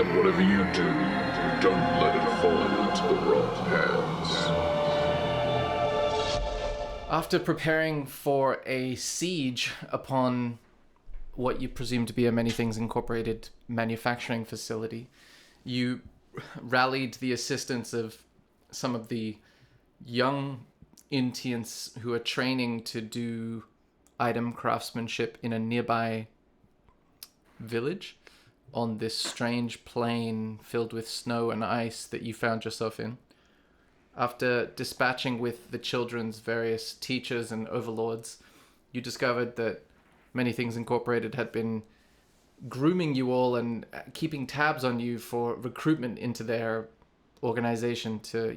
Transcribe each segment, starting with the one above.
And whatever you do, don't let it fall into the wrong hands. After preparing for a siege upon what you presume to be a Many Things Incorporated manufacturing facility, you rallied the assistance of some of the young Intians who are training to do item craftsmanship in a nearby village on this strange plain filled with snow and ice that you found yourself in. After dispatching with the children's various teachers and overlords, you discovered that Many Things Incorporated had been grooming you all and keeping tabs on you for recruitment into their organization to,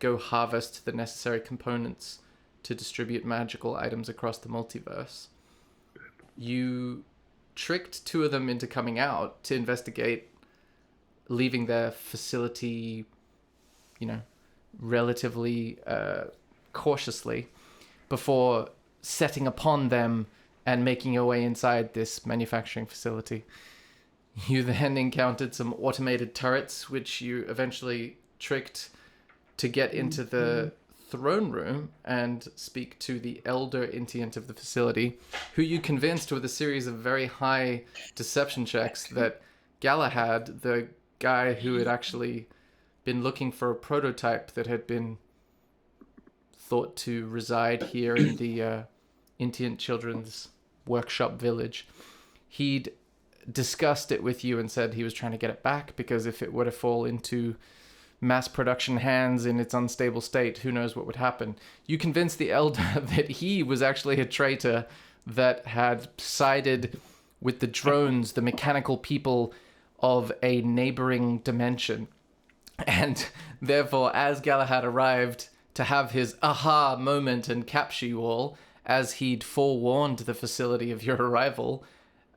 go harvest the necessary components to distribute magical items across the multiverse. You tricked two of them into coming out to investigate, leaving their facility, relatively cautiously before setting upon them and making your way inside this manufacturing facility. You then encountered some automated turrets, which you eventually tricked to get into the throne room and speak to the elder Intient of the facility, who you convinced with a series of very high deception checks that Galahad, the guy who had actually been looking for a prototype that had been thought to reside here in the Intient Children's Workshop Village, he'd discussed it with you and said he was trying to get it back because if it were to fall into mass production hands in its unstable state, who knows what would happen. You convinced the elder that he was actually a traitor that had sided with the drones, the mechanical people of a neighboring dimension. And therefore, as Galahad arrived to have his aha moment and capture you all, as he'd forewarned the facility of your arrival,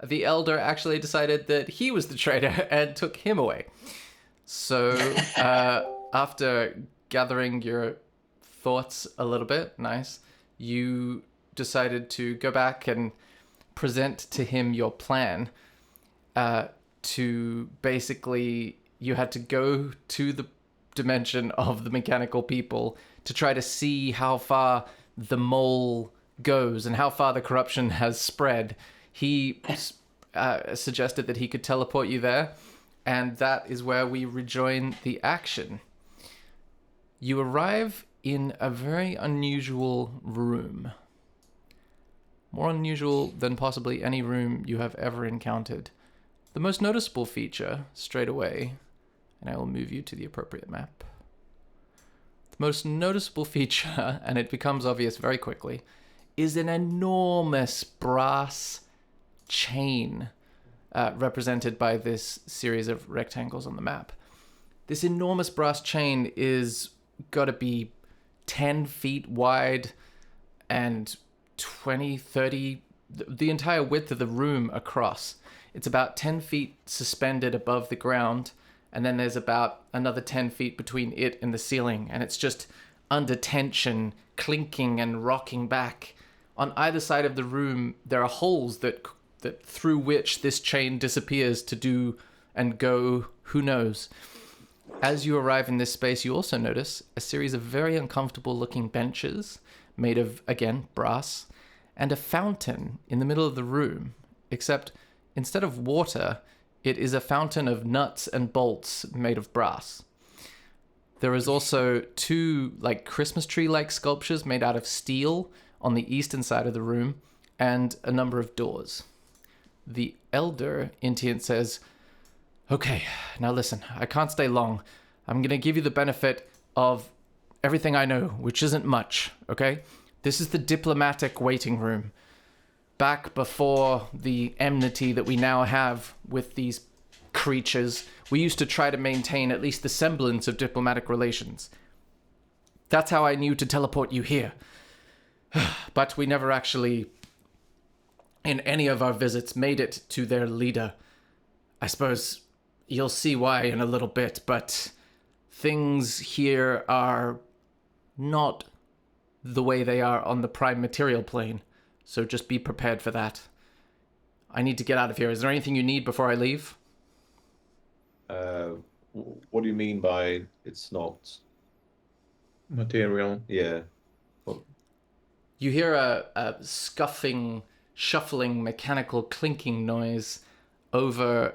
the elder actually decided that he was the traitor and took him away. So, after gathering your thoughts a little bit, you decided to go back and present to him your plan. To basically, you had to go to the dimension of the mechanical people to try to see how far the mole goes and how far the corruption has spread. He suggested that he could teleport you there. And that is where we rejoin the action. You arrive in a very unusual room. More unusual than possibly any room you have ever encountered. The most noticeable feature, straight away, and I will move you to the appropriate map. The most noticeable feature, and it becomes obvious very quickly, is an enormous brass chain represented by this series of rectangles on the map. This enormous brass chain is got to be 10 feet wide and 20, 30, the entire width of the room across. It's about 10 feet suspended above the ground, and then there's about another 10 feet between it and the ceiling, and it's just under tension, clinking and rocking back. On either side of the room, there are holes that through which this chain disappears to do and go, who knows. As you arrive in this space, you also notice a series of very uncomfortable looking benches made of, again, brass, and a fountain in the middle of the room, except instead of water, it is a fountain of nuts and bolts made of brass. There is also two Christmas tree-like sculptures made out of steel on the eastern side of the room, and a number of doors. The elder Intient says, "Okay, now listen, I can't stay long. I'm going to give you the benefit of everything I know, which isn't much, okay? This is the diplomatic waiting room. Back before the enmity that we now have with these creatures, we used to try to maintain at least the semblance of diplomatic relations. That's how I knew to teleport you here. But we never actually, in any of our visits, made it to their leader. I suppose you'll see why in a little bit, but things here are not the way they are on the prime material plane, so just be prepared for that. I need to get out of here. Is there anything you need before I leave?" Uh, what do you mean by it's not? Material. Yeah. Well, You hear a scuffing, shuffling, mechanical clinking noise over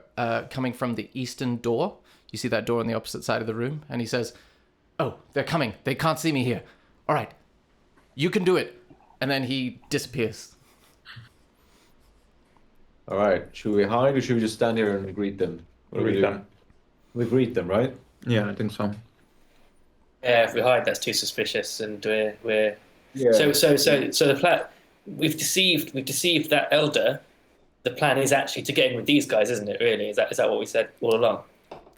coming from the eastern door. You see that door on the opposite side of the room, and he says, "Oh, they're coming. They can't see me here. All right, you can do it." And then he disappears. all right. Should we hide or should we just stand here and greet them? What do we Read do? them. We greet them, right? Yeah, I think so. Yeah, if we hide, that's too suspicious, and we're Yeah. so the plan. We've deceived that elder. The plan is actually to get in with these guys, isn't it? Really, is that what we said all along?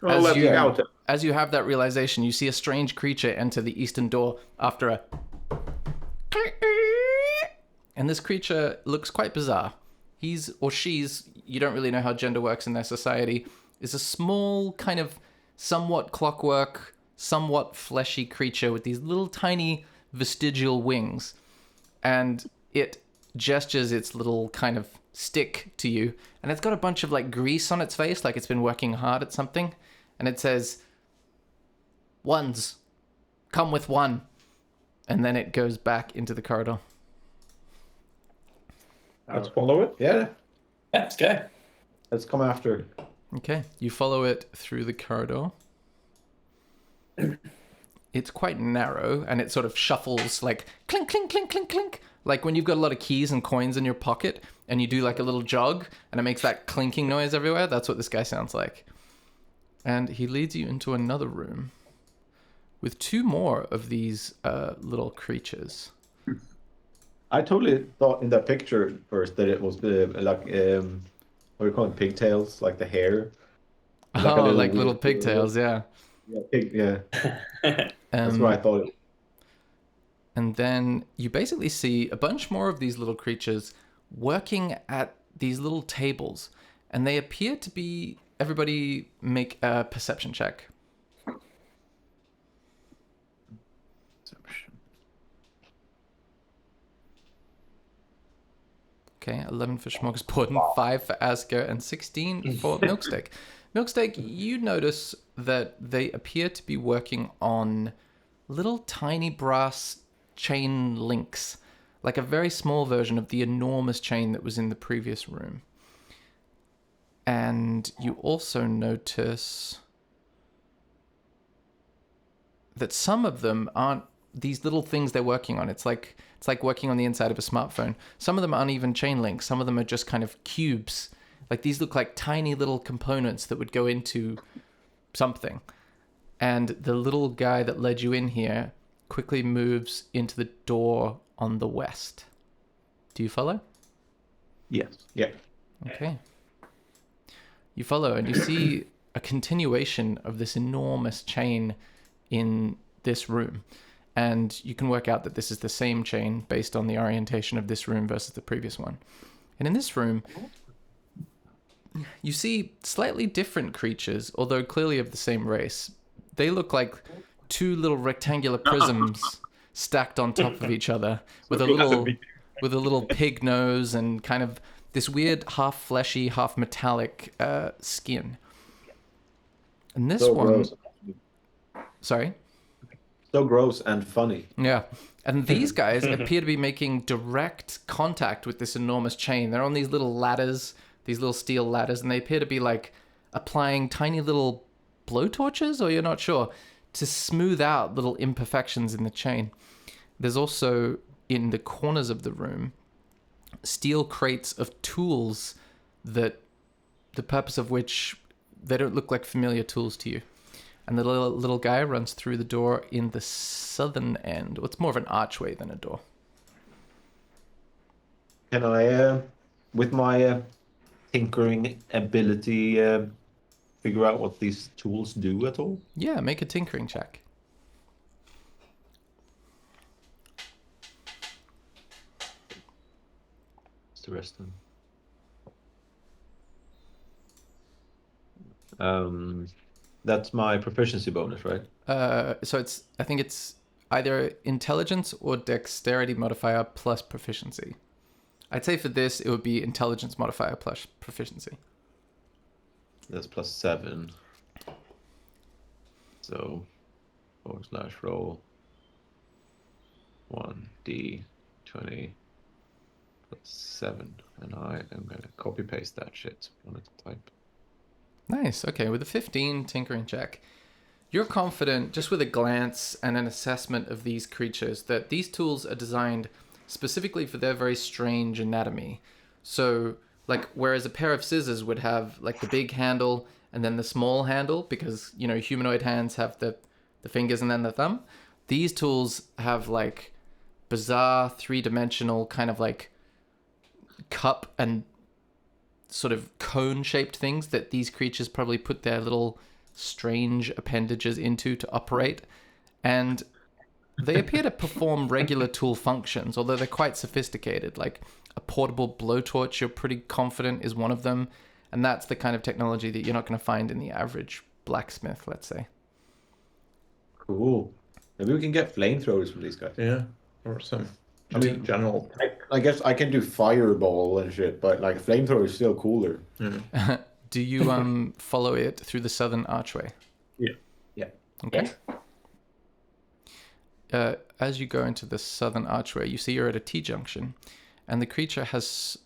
Well, As let's you- scout it. As you have that realization, you see a strange creature enter the eastern door after a... And this creature looks quite bizarre. He's, or she's, you don't really know how gender works in their society, is a small, kind of somewhat clockwork, somewhat fleshy creature with these little tiny vestigial wings. And it gestures its little kind of stick to you. And it's got a bunch of like grease on its face, like it's been working hard at something. And it says, "Ones, come with one." And then it goes back into the corridor. Let's follow it. Yeah. Yeah, let's go. Let's come after. Okay, you follow it through the corridor. It's quite narrow, and it sort of shuffles like clink, clink, clink, clink, clink. Like when you've got a lot of keys and coins in your pocket, and you do like a little jog, and it makes that clinking noise everywhere. That's what this guy sounds like. And he leads you into another room with two more of these little creatures. I totally thought in that picture first that it was like what do you call it? Pigtails, like the hair. Like a Oh, little like little weird- pigtails, yeah. Yeah, that's what I thought. And then you basically see a bunch more of these little creatures working at these little tables. And they appear to be... Everybody make a perception check. Okay, 11 for Smorgasbord, 5 for Asger, and 16 for Milksteak. Milksteak, you notice that they appear to be working on little tiny brass chain links, like a very small version of the enormous chain that was in the previous room. And you also notice that some of them aren't these little things they're working on. It's like working on the inside of a smartphone. Some of them aren't even chain links. Some of them are just kind of cubes. Like these look like tiny little components that would go into something. And the little guy that led you in here quickly moves into the door on the west. Do you follow? Yes. Yeah. Okay. You follow and you see a continuation of this enormous chain in this room. And you can work out that this is the same chain based on the orientation of this room versus the previous one. And in this room, you see slightly different creatures, although clearly of the same race. They look like two little rectangular prisms stacked on top of each other with a little pig nose and kind of this weird half fleshy, half metallic skin. And this So one... gross. Sorry? So gross and funny. Yeah. And these guys appear to be making direct contact with this enormous chain. They're on these little ladders, these little steel ladders, and they appear to be like applying tiny little blowtorches, or you're not sure, to smooth out little imperfections in the chain. There's also, in the corners of the room, steel crates of tools that the purpose of which they don't look like familiar tools to you. And the little guy runs through the door in the southern end. Well, it's more of an archway than a door. Can I, with my tinkering ability, figure out what these tools do at all? Yeah, make a tinkering check. What's the rest of them? That's my proficiency bonus, right? So I think it's either intelligence or dexterity modifier plus proficiency. I'd say for this, it would be intelligence modifier plus proficiency. That's +7. So /roll 1d20 plus 7, and I am gonna copy paste that shit. I'm gonna type. Nice. Okay, with a 15 tinkering check, you're confident just with a glance and an assessment of these creatures that these tools are designed specifically for their very strange anatomy. So, like, whereas a pair of scissors would have like the big handle and then the small handle, because humanoid hands have the fingers and then the thumb, these tools have like bizarre three-dimensional kind of like cup and sort of cone-shaped things that these creatures probably put their little strange appendages into to operate, and they appear to perform regular tool functions, although they're quite sophisticated. Like a portable blowtorch, you're pretty confident is one of them, and that's the kind of technology that you're not going to find in the average blacksmith, let's say. Cool. Maybe we can get flamethrowers from these guys. Yeah, or some. I mean, general. I guess I can do fireball and shit, but like flamethrower is still cooler. Yeah. Do you follow it through the southern archway? Yeah. Okay. Yeah. As you go into the southern archway, you see you're at a T-junction, and the creature has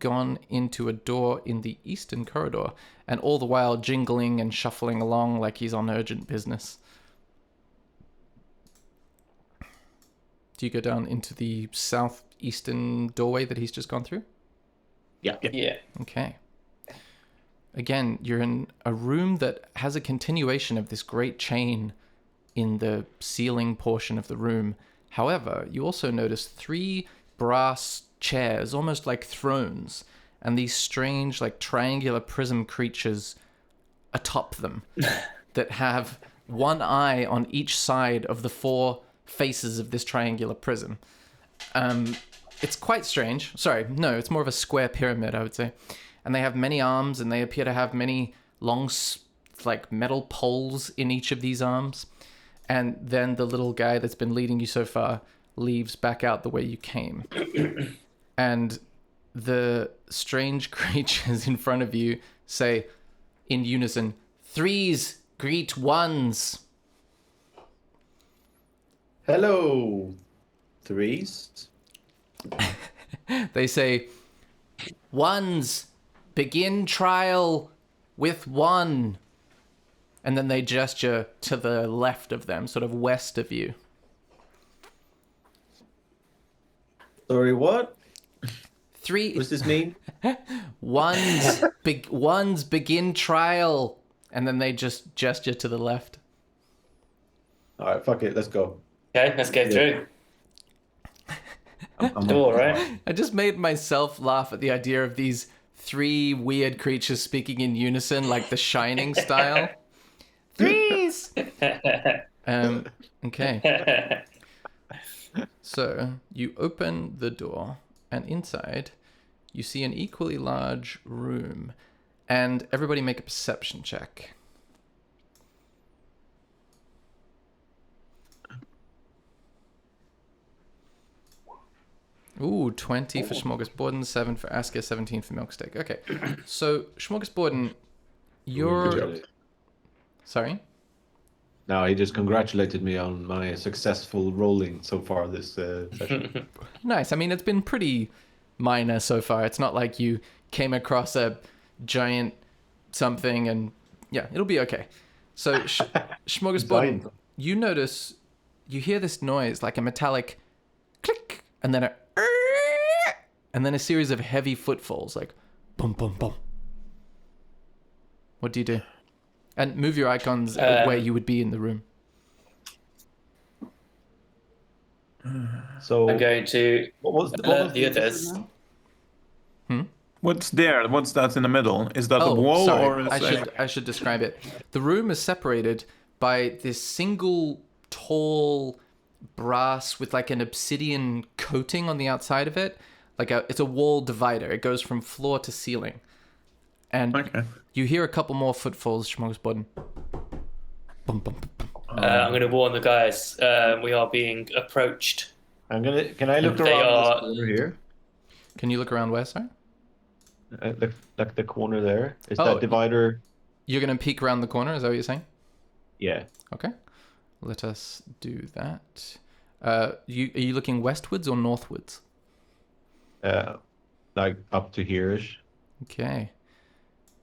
gone into a door in the eastern corridor, and all the while jingling and shuffling along like he's on urgent business. Do you go down into the southeastern doorway that he's just gone through? Yeah. Yeah. Okay. Again, you're in a room that has a continuation of this great chain in the ceiling portion of the room. However, you also notice 3 brass chairs, almost like thrones, and these strange, like triangular prism creatures atop them that have one eye on each side of the 4 faces of this triangular prism. It's quite strange. Sorry, no, it's more of a square pyramid, I would say. And they have many arms, and they appear to have many long, like, metal poles in each of these arms. And then the little guy that's been leading you so far leaves back out the way you came. And the strange creatures in front of you say in unison, "Threes greet ones." Hello, threes. They say, "Ones, begin trial with 1." And then they gesture to the left of them, sort of west of you. Sorry, what? 3. What does this mean? Ones begin trial. And then they just gesture to the left. All right, fuck it, let's go. Okay, let's go through. I'm Door, right? I just made myself laugh at the idea of these 3 weird creatures speaking in unison, like the Shining style. Threes! Okay. So you open the door, and inside you see an equally large room. And everybody make a perception check. Ooh, 20 for Smorgasborden, 7 for Asker, 17 for Milksteak. Okay, so Smorgasborden, you're... Good job. Sorry? No, he just congratulated me on my successful rolling so far this session. Nice. I mean, it's been pretty minor so far. It's not like you came across a giant something and... Yeah, it'll be okay. So, Smorgasborden, you notice... You hear this noise, like a metallic click, and then a series of heavy footfalls, like boom, boom, boom. What do you do? And move your icons where you would be in the room. So I'm going to what was the others. What's there? What's that in the middle? Is that a wall sorry. or is I should describe it. The room is separated by this single tall brass with like an obsidian coating on the outside of it. It's a wall divider. It goes from floor to ceiling. And Okay. you hear a couple more footfalls, Schmogsbodden. Bum, bum, bum, bum. I'm going to warn the guys. We are being approached. Can I look They around are- this corner here? Can you look around where, sorry? Like the corner there. Is Oh, that divider? You're going to peek around the corner, is that what you're saying? Yeah. Okay. Let us do that. Are you looking westwards or northwards? Like up to here-ish. Okay.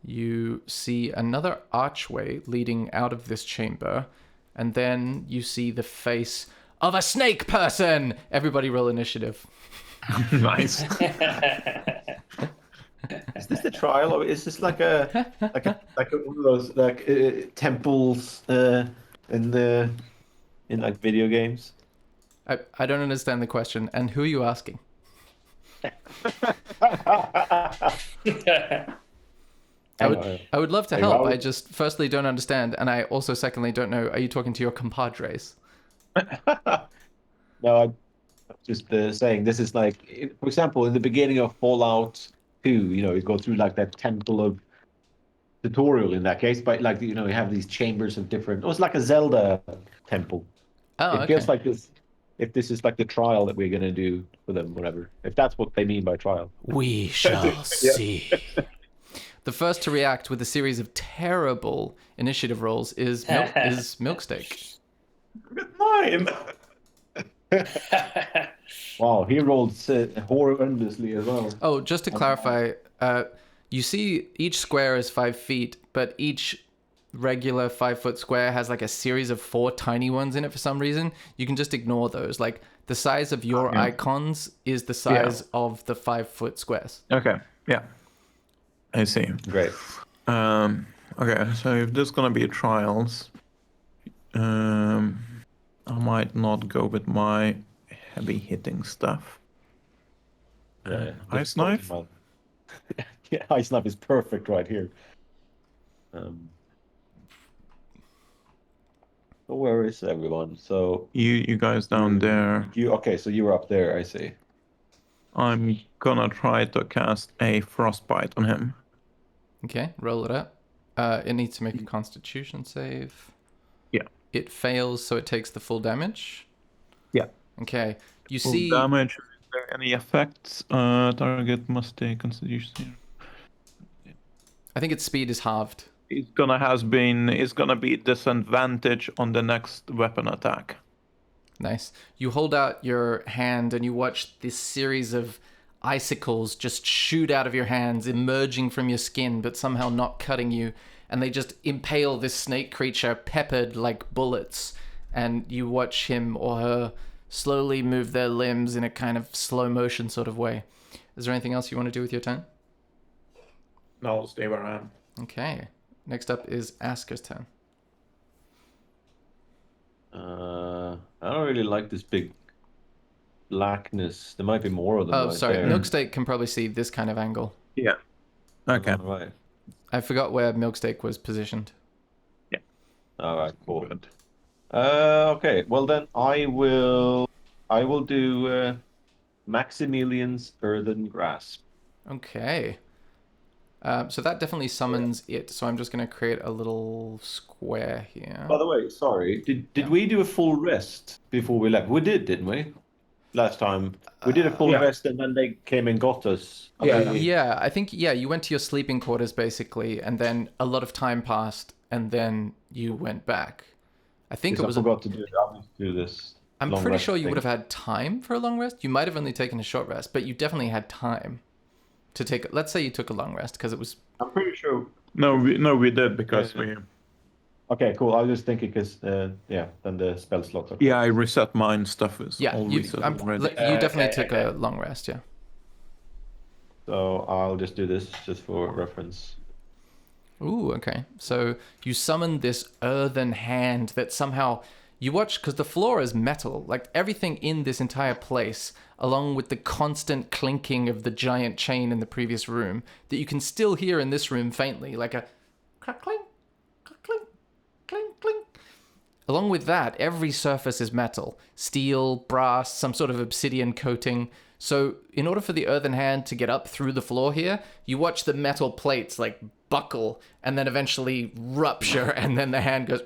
You see another archway leading out of this chamber, and then you see the face of a snake person. Everybody roll initiative. Nice. Is this the trial, or is this like a one of those like temples in like video games? I don't understand the question. And who are you asking? I would love to help. I just firstly don't understand, and I also secondly don't know. Are you talking to your compadres? No, I'm just saying this is like, for example, in the beginning of Fallout 2, you go through like that temple of tutorial in that case, but like you have these chambers of different. Oh, it's like a Zelda temple. Oh, It feels okay. like this. If this is like the trial that we're gonna do for them, whatever. If that's what they mean by trial. We shall see. The first to react with a series of terrible initiative rolls is Milksteak. Mine. Wow, he rolled horrendously as well. Oh, just to clarify, you see each square is 5 feet, but each regular 5-foot square has like a series of 4 tiny ones in it for some reason. You can just ignore those. Like the size of your icons is the size of the 5-foot squares. Okay. Yeah. I see. Great. Okay, so if there's gonna be trials, I might not go with my heavy hitting stuff. Ice knife? Yeah, ice knife is perfect right here. So where is everyone? So You guys down there. So you were up there, I see. I'm gonna try to cast a frostbite on him. Okay, roll it up. It needs to make a constitution save. Yeah. It fails, so it takes the full damage. Yeah. Okay. You Full see damage. Is there any effects? Target must take constitution. I think its speed is halved. It's gonna be disadvantage on the next weapon attack. Nice. You hold out your hand and you watch this series of icicles just shoot out of your hands, emerging from your skin, but somehow not cutting you. And they just impale this snake creature, peppered like bullets. And you watch him or her slowly move their limbs in a kind of slow motion sort of way. Is there anything else you want to do with your turn? No, I'll stay where I am. Okay. Next up is Asker's turn. I don't really like this big blackness. There might be more of them. Oh, right sorry. there. Milksteak can probably see this kind of angle. Yeah. Okay. All right. I forgot where Milksteak was positioned. Yeah. All right. Cool. Good. Okay. Well then, I will do Maximilian's Earthen Grasp. Okay. So that definitely summons it. So I'm just going to create a little square here. By the way, sorry. Did we do a full rest before we left? We did, didn't we? Last time we did a full rest, and then they came and got us. Yeah, I think you went to your sleeping quarters basically, and then a lot of time passed, and then you went back. I think it was. I forgot to do it. I need to do this. I'm pretty sure you would have had time for a long rest. You might have only taken a short rest, but you definitely had time to take. Let's say you took a long rest because it was. I'm pretty sure. No, we did because we. Okay, cool. I was just thinking because then the spell slots are. Yeah, I reset mine. Stuff is all you reset already. definitely took a long rest, yeah. So I'll just do this just for reference. Ooh, okay. So you summon this earthen hand that somehow you watch because the floor is metal. Like everything in this entire place, along with the constant clinking of the giant chain in the previous room, that you can still hear in this room faintly, like a crack clink, crack clink, clink clink. Along with that, every surface is metal, steel, brass, some sort of obsidian coating. So in order for the earthen hand to get up through the floor here, you watch the metal plates like buckle and then eventually rupture, and then the hand goes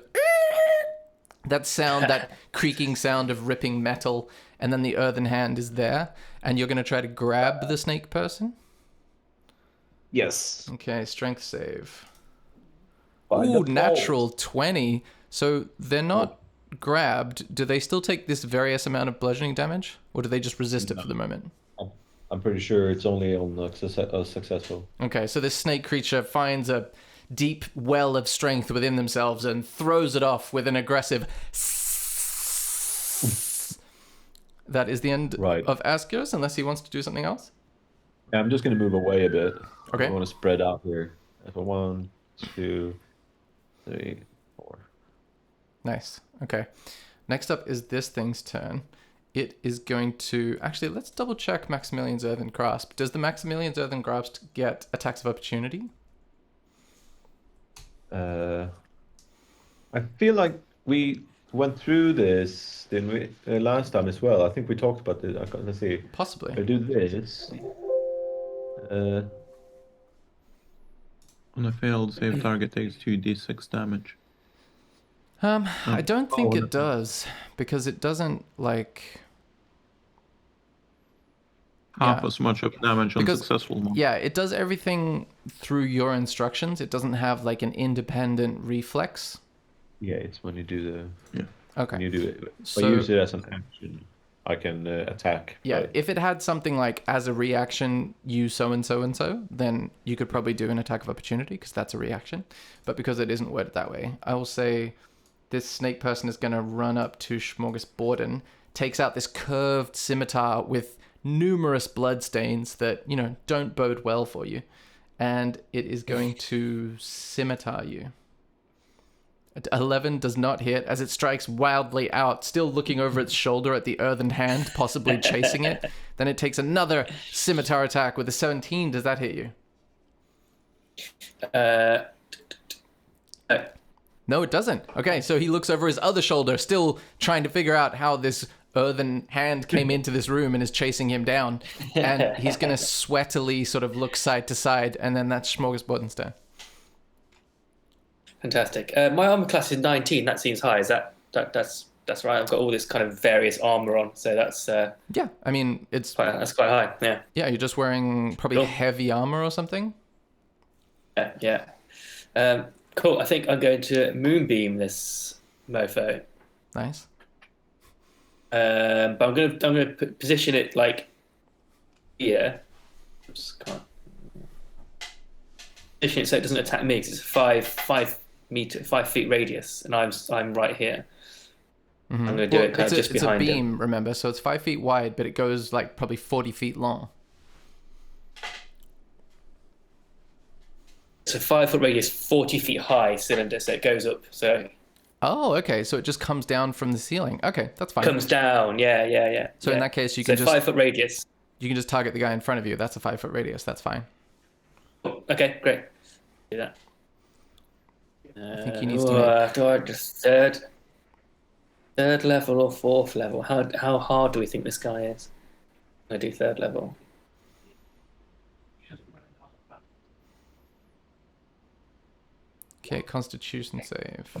that sound, that creaking sound of ripping metal, and then the earthen hand is there, and you're going to try to grab the snake person? Yes. Okay, strength save. By Ooh, default. natural 20. So they're not grabbed. Do they still take this various amount of bludgeoning damage, or do they just resist it for the moment? I'm pretty sure it's only on successful. Okay, so this snake creature finds a deep well of strength within themselves and throws it off with an aggressive. That is the end of Asker's, unless he wants to do something else. Yeah, I'm just going to move away a bit. Okay. I want to spread out here. 1, 2, 3, 4. Nice. Okay. Next up is this thing's turn. It is going to... Actually, let's double check Maximilian's Earthen Grasp. Does the Maximilian's Earthen Grasp get attacks of opportunity? I feel like we went through this, didn't we, last time as well? I think we talked about this. Let's see. Possibly. If I do this. On a failed save, target takes 2d6 damage. I don't think it does, because it doesn't, like... Half as much of damage on Because- successful one. Yeah, it does everything through your instructions. It doesn't have, like, an independent reflex. Yeah, it's when you do the. Okay. When you do it. If So- I use it as an action, I can attack. Yeah, but- if it had something like, as a reaction, you so-and-so and so, then you could probably do an attack of opportunity, because that's a reaction. But because it isn't worded that way, I will say this snake person is going to run up to Smorgasborden, takes out this curved scimitar with numerous bloodstains that, you know, don't bode well for you. And it is going to scimitar you. 11 does not hit as it strikes wildly out, still looking over its shoulder at the earthen hand, possibly chasing it. Then it takes another scimitar attack with a 17. Does that hit you? No, it doesn't. Okay, so he looks over his other shoulder, still trying to figure out how this earthen hand came into this room and is chasing him down. And he's going to sweatily sort of look side to side, and then that's Smorgasborden's turn. Fantastic. My armor class is 19. That seems high. Is that's right? I've got all this kind of various armor on, so that's Yeah, I mean, it's... that's quite high. Yeah. Yeah, you're just wearing probably Cool. heavy armor or something? Yeah. Cool. I think I'm going to moonbeam this mofo. Nice. But I'm gonna position it like here. Just can't position it so it doesn't attack me because it's a 5 feet radius, and I'm right here. Mm-hmm. I'm gonna do it kind of just behind It's a him. beam, remember, so it's 5 feet wide, but it goes like probably 40 feet long. It's a 5 foot radius, 40 feet high cylinder, so it goes up. So Oh, okay, so it just comes down from the ceiling. Okay, that's fine. comes down. Yeah. So in that case, you can just 5 foot radius. you can just target the guy in front of you. That's a 5 foot radius. That's fine. Okay, great. Do that. I think he needs to Do I just third level or fourth level? How hard do we think this guy is? I do third level. Okay, Constitution save.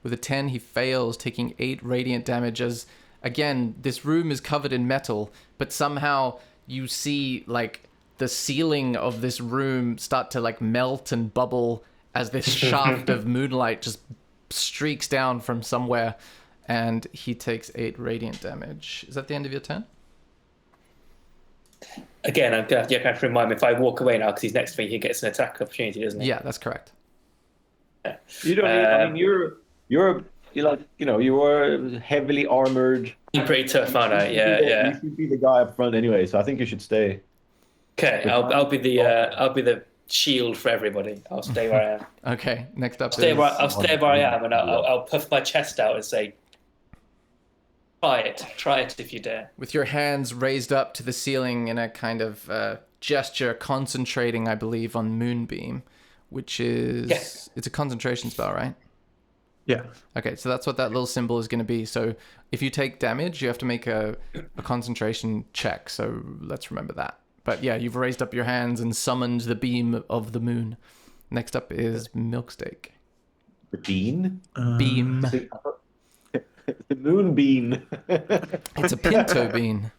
With a 10, he fails, taking 8 radiant damage as, again, this room is covered in metal, but somehow you see, like, the ceiling of this room start to, like, melt and bubble as this shaft of moonlight just streaks down from somewhere, and he takes 8 radiant damage. Is that the end of your turn? Again, I'm gonna have to remind him if I walk away now because he's next to me, he gets an attack opportunity, doesn't he? Yeah, that's correct. You don't. I mean, you're like, you know, you are heavily armored. I'm pretty tough, aren't I? Yeah. You should be the guy up front anyway, so I think you should stay. Okay, I'll be the shield for everybody. I'll stay where I am. Okay, next up I'll stay where I am, and I'll puff my chest out and say, try it if you dare. with your hands raised up to the ceiling in a kind of gesture, concentrating, I believe, on Moonbeam, which is... Yes. It's a concentration spell, right? Yeah. Okay, so that's what that little symbol is going to be. So if you take damage, you have to make a concentration check, so let's remember that. But yeah, you've raised up your hands and summoned the beam of the moon. Next up is Milksteak. The bean? Beam. The moon bean. It's a pinto bean.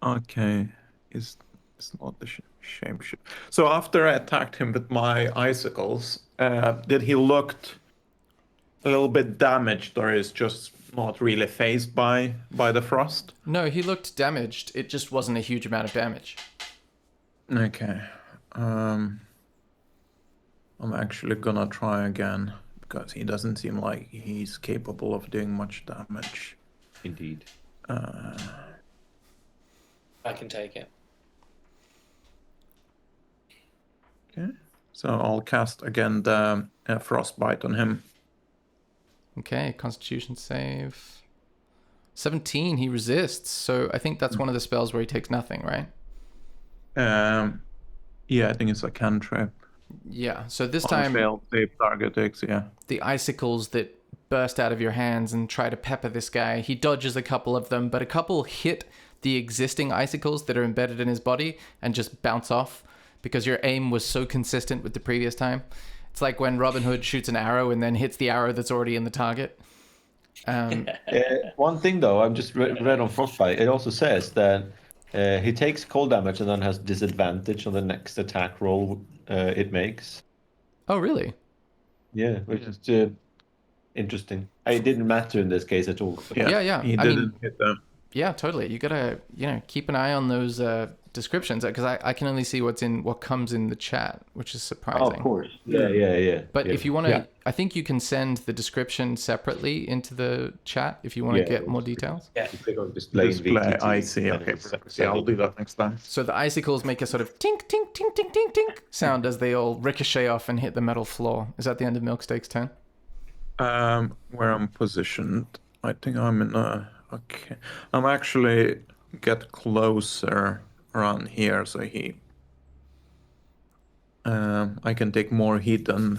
Okay. Is It's not the shame shit. So after I attacked him with my icicles, did he looked a little bit damaged, or is just not really phased by the frost? No, he looked damaged. It just wasn't a huge amount of damage. Okay. I'm actually gonna try again because he doesn't seem like he's capable of doing much damage. Indeed. I can take it. Okay. So I'll cast again the frostbite on him. Okay, Constitution save. 17, he resists. So I think that's one of the spells where he takes nothing, right? Yeah, I think it's a cantrip. Yeah, so this On time failed save target takes, yeah. the icicles that burst out of your hands and try to pepper this guy, he dodges a couple of them, but a couple hit the existing icicles that are embedded in his body and just bounce off because your aim was so consistent with the previous time. It's like when Robin Hood shoots an arrow and then hits the arrow that's already in the target. One thing though, I've just read on Frostbite, it also says that he takes cold damage and then has disadvantage on the next attack roll it makes. Oh, really? Yeah, which is interesting. It didn't matter in this case at all. Yeah. He I didn't mean, hit them. Yeah, totally. You gotta, keep an eye on those descriptions because I can only see what comes in the chat, which is surprising. Oh, of course. Yeah. But yeah. if you want to, I think you can send the description separately into the chat if you want to get more details. Yeah. You click on display, Display, I VTT, see. and Okay, it's perfect. Yeah, I'll do that next time. So the icicles make a sort of tink, tink, tink, tink, tink, tink sound as they all ricochet off and hit the metal floor. Is that the end of Milksteak's turn? Where I'm positioned, I think I'm in a... Okay. I'm actually get closer around here, so I can take more heat than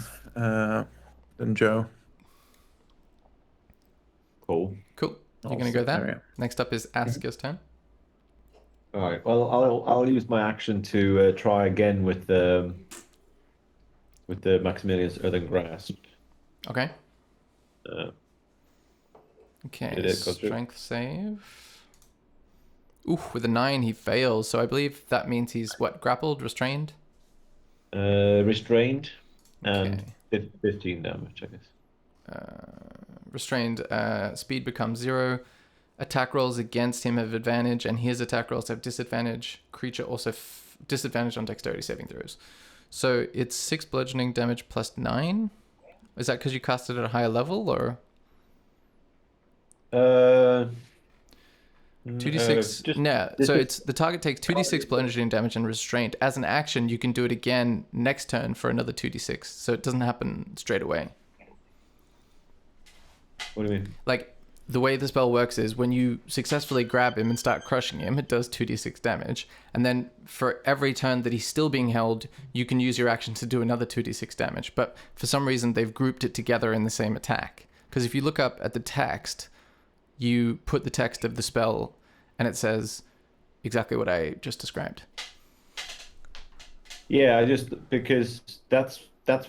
Joe. Cool. Cool. You're going to Also go there? there, Next up is Aska's turn. All right. Well, I'll use my action to try again with the Maximilian's Earthen Grasp. Okay. Did Okay, it go through? strength save. Ooh, with a 9 he fails, so I believe that means he's what, grappled, restrained? Restrained and Okay. 15 damage, I guess. Restrained, speed becomes 0. Attack rolls against him have advantage, and his attack rolls have disadvantage. Creature also disadvantage on dexterity saving throws. So it's 6 bludgeoning damage plus 9. Is that because you cast it at a higher level, or 2d6? Just No. this So is- it's the target takes 2d6 bludgeoning damage and restraint. As an action, you can do it again next turn for another 2d6. So it doesn't happen straight away. What do you mean? Like, the way the spell works is when you successfully grab him and start crushing him, it does 2d6 damage. And then for every turn that he's still being held, you can use your action to do another 2d6 damage. But for some reason, they've grouped it together in the same attack. Because if you look up at the text, you put the text of the spell, and it says exactly what I just described. Yeah, because that's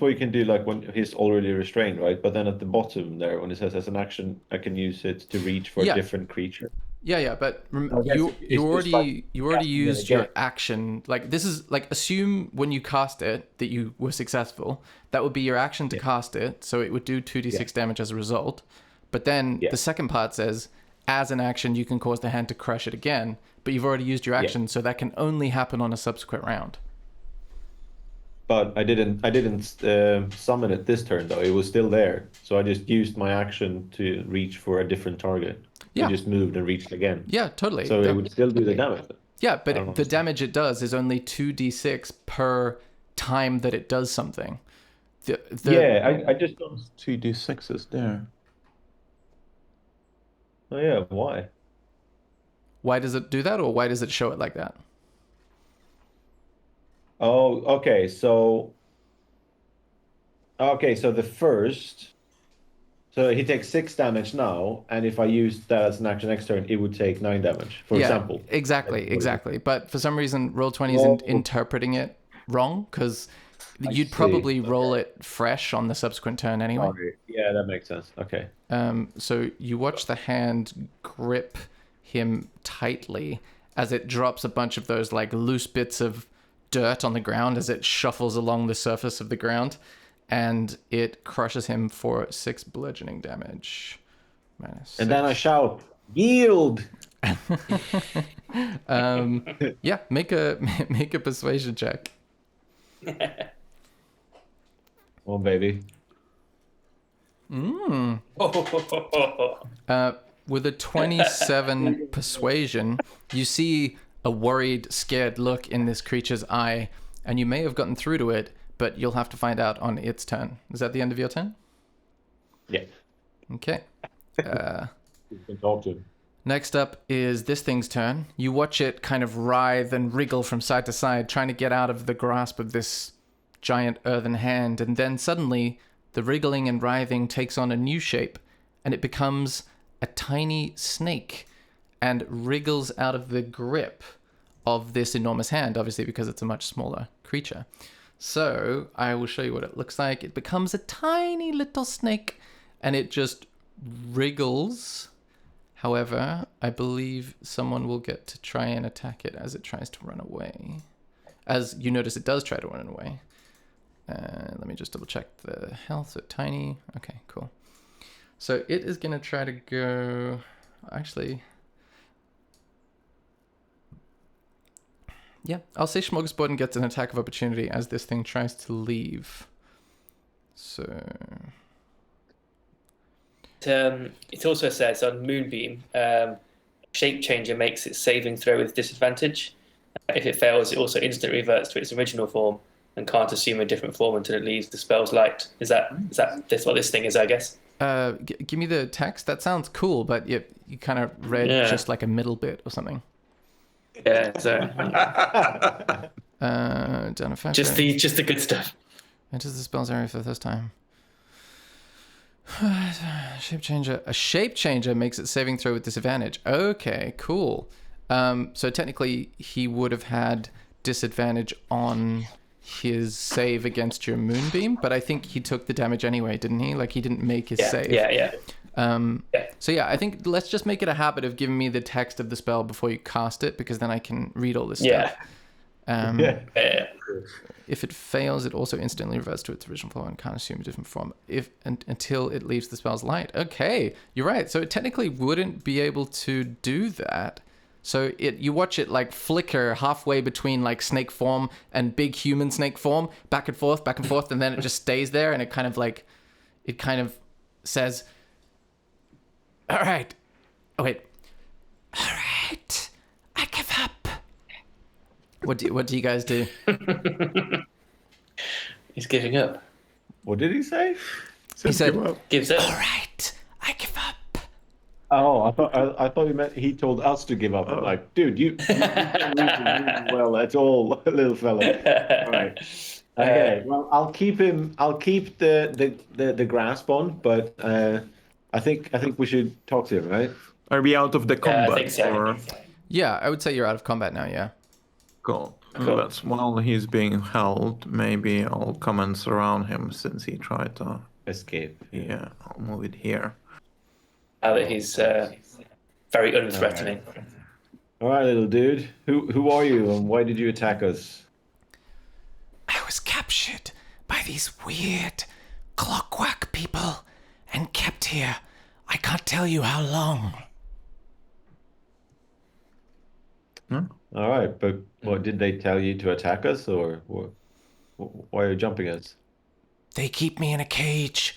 what you can do, like when he's already restrained, right? But then at the bottom there, when it says as an action, I can use it to reach for Yeah. a different creature. Yeah, but I guess you it's you just already like you already casting it used your again. action. Like, this is like, assume when you cast it that you were successful. That would be your action to cast it, so it would do 2d6 damage as a result. But then the second part says, as an action, you can cause the hand to crush it again. But you've already used your action, so that can only happen on a subsequent round. But I didn't summon it this turn though. It was still there, so I just used my action to reach for a different target. Yeah. I just moved and reached again. Yeah, totally. So it would still do the damage. Yeah, I but don't the damage it does is only 2d6 per time that it does something. I just don't. 2d6s there. Oh yeah, why? Why does it do that, or why does it show it like that? Oh, okay. So the first. So he takes 6 damage now, and if I use that as an action next turn, it would take 9 damage, for example. Exactly. But for some reason, Roll20 Oh. is interpreting it wrong, because you'd see. probably roll it fresh on the subsequent turn anyway. Sorry. Yeah, that makes sense. Okay. So you watch the hand grip him tightly as it drops a bunch of those like loose bits of dirt on the ground as it shuffles along the surface of the ground, and it crushes him for 6 bludgeoning damage. -6. And then I shout, "Yield!" Yeah, make a persuasion check. Oh, baby. With a 27 persuasion, you see a worried, scared look in this creature's eye, and you may have gotten through to it, but you'll have to find out on its turn. Is that the end of your turn? Yeah. Okay. You can talk to him. Next up is this thing's turn. You watch it kind of writhe and wriggle from side to side, trying to get out of the grasp of this giant earthen hand, and then suddenly the wriggling and writhing takes on a new shape, and it becomes a tiny snake and wriggles out of the grip of this enormous hand, obviously because it's a much smaller creature. So I will show you what it looks like. It becomes a tiny little snake, and it just wriggles. However, I believe someone will get to try and attack it as it tries to run away. As you notice, it does try to run away. Let me just double check the health. So tiny. Okay, cool. So it is going to try to go... Actually... Yeah, I'll say Smorgasbord gets an attack of opportunity as this thing tries to leave. So... It also says on Moonbeam, Shape Changer makes its saving throw with disadvantage. If it fails, it also instantly reverts to its original form and can't assume a different form until it leaves the spell's light. Is that this what this thing is, I guess? Give me the text. That sounds cool, but you kind of read just like a middle bit or something. Yeah, so Down effect. just the good stuff. Enters the spell's area for the first time. Shape changer. A shape changer makes its saving throw with disadvantage. Okay, cool. So technically, he would have had disadvantage on his save against your moonbeam, but I think he took the damage anyway, didn't he? Like he didn't make his save. Yeah. So yeah, I think let's just make it a habit of giving me the text of the spell before you cast it, because then I can read all this stuff. If it fails, it also instantly reverts to its original form and can't assume a different form until it leaves the spell's light. Okay, you're right. So it technically wouldn't be able to do that. So you watch it like flicker halfway between like snake form and big human snake form, back and forth, and then it just stays there, and it kind of says, "All right, oh wait, all right, I give up." What do you guys do? He's giving up. What did he say? He said, Gives up. "All right, I give up." Oh, I thought he meant he told us to give up. I'm like, dude, you don't read well at all, little fella. All right. Okay. Well, I'll keep the grasp on, but I think we should talk to him, right? Are we out of the combat? I think so. Or... Yeah, I would say you're out of combat now. Yeah. Cool. That's while he's being held, maybe I'll come and surround him since he tried to Escape. Yeah, I'll move it here. Now that he's very unthreatening. All right, little dude. Who are you, and why did you attack us? I was captured by these weird clockwork people and kept here. I can't tell you how long. All right, but what did they tell you to attack us, or why are you jumping us? They keep me in a cage.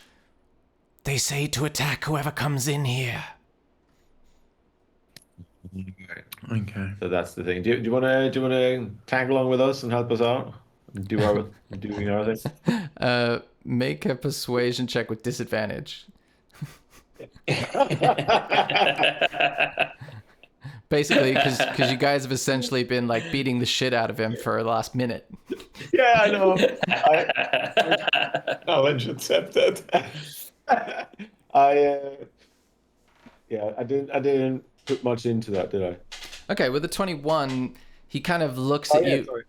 They say to attack whoever comes in here. Okay. So that's the thing. Do you want to tag along with us and help us out? Doing our thing. Make a persuasion check with disadvantage. Basically, because you guys have essentially been like beating the shit out of him for the last minute. Yeah, I know. Challenge accepted. I didn't put much into that, did I? Okay, with the 21, he kind of looks at you. Sorry.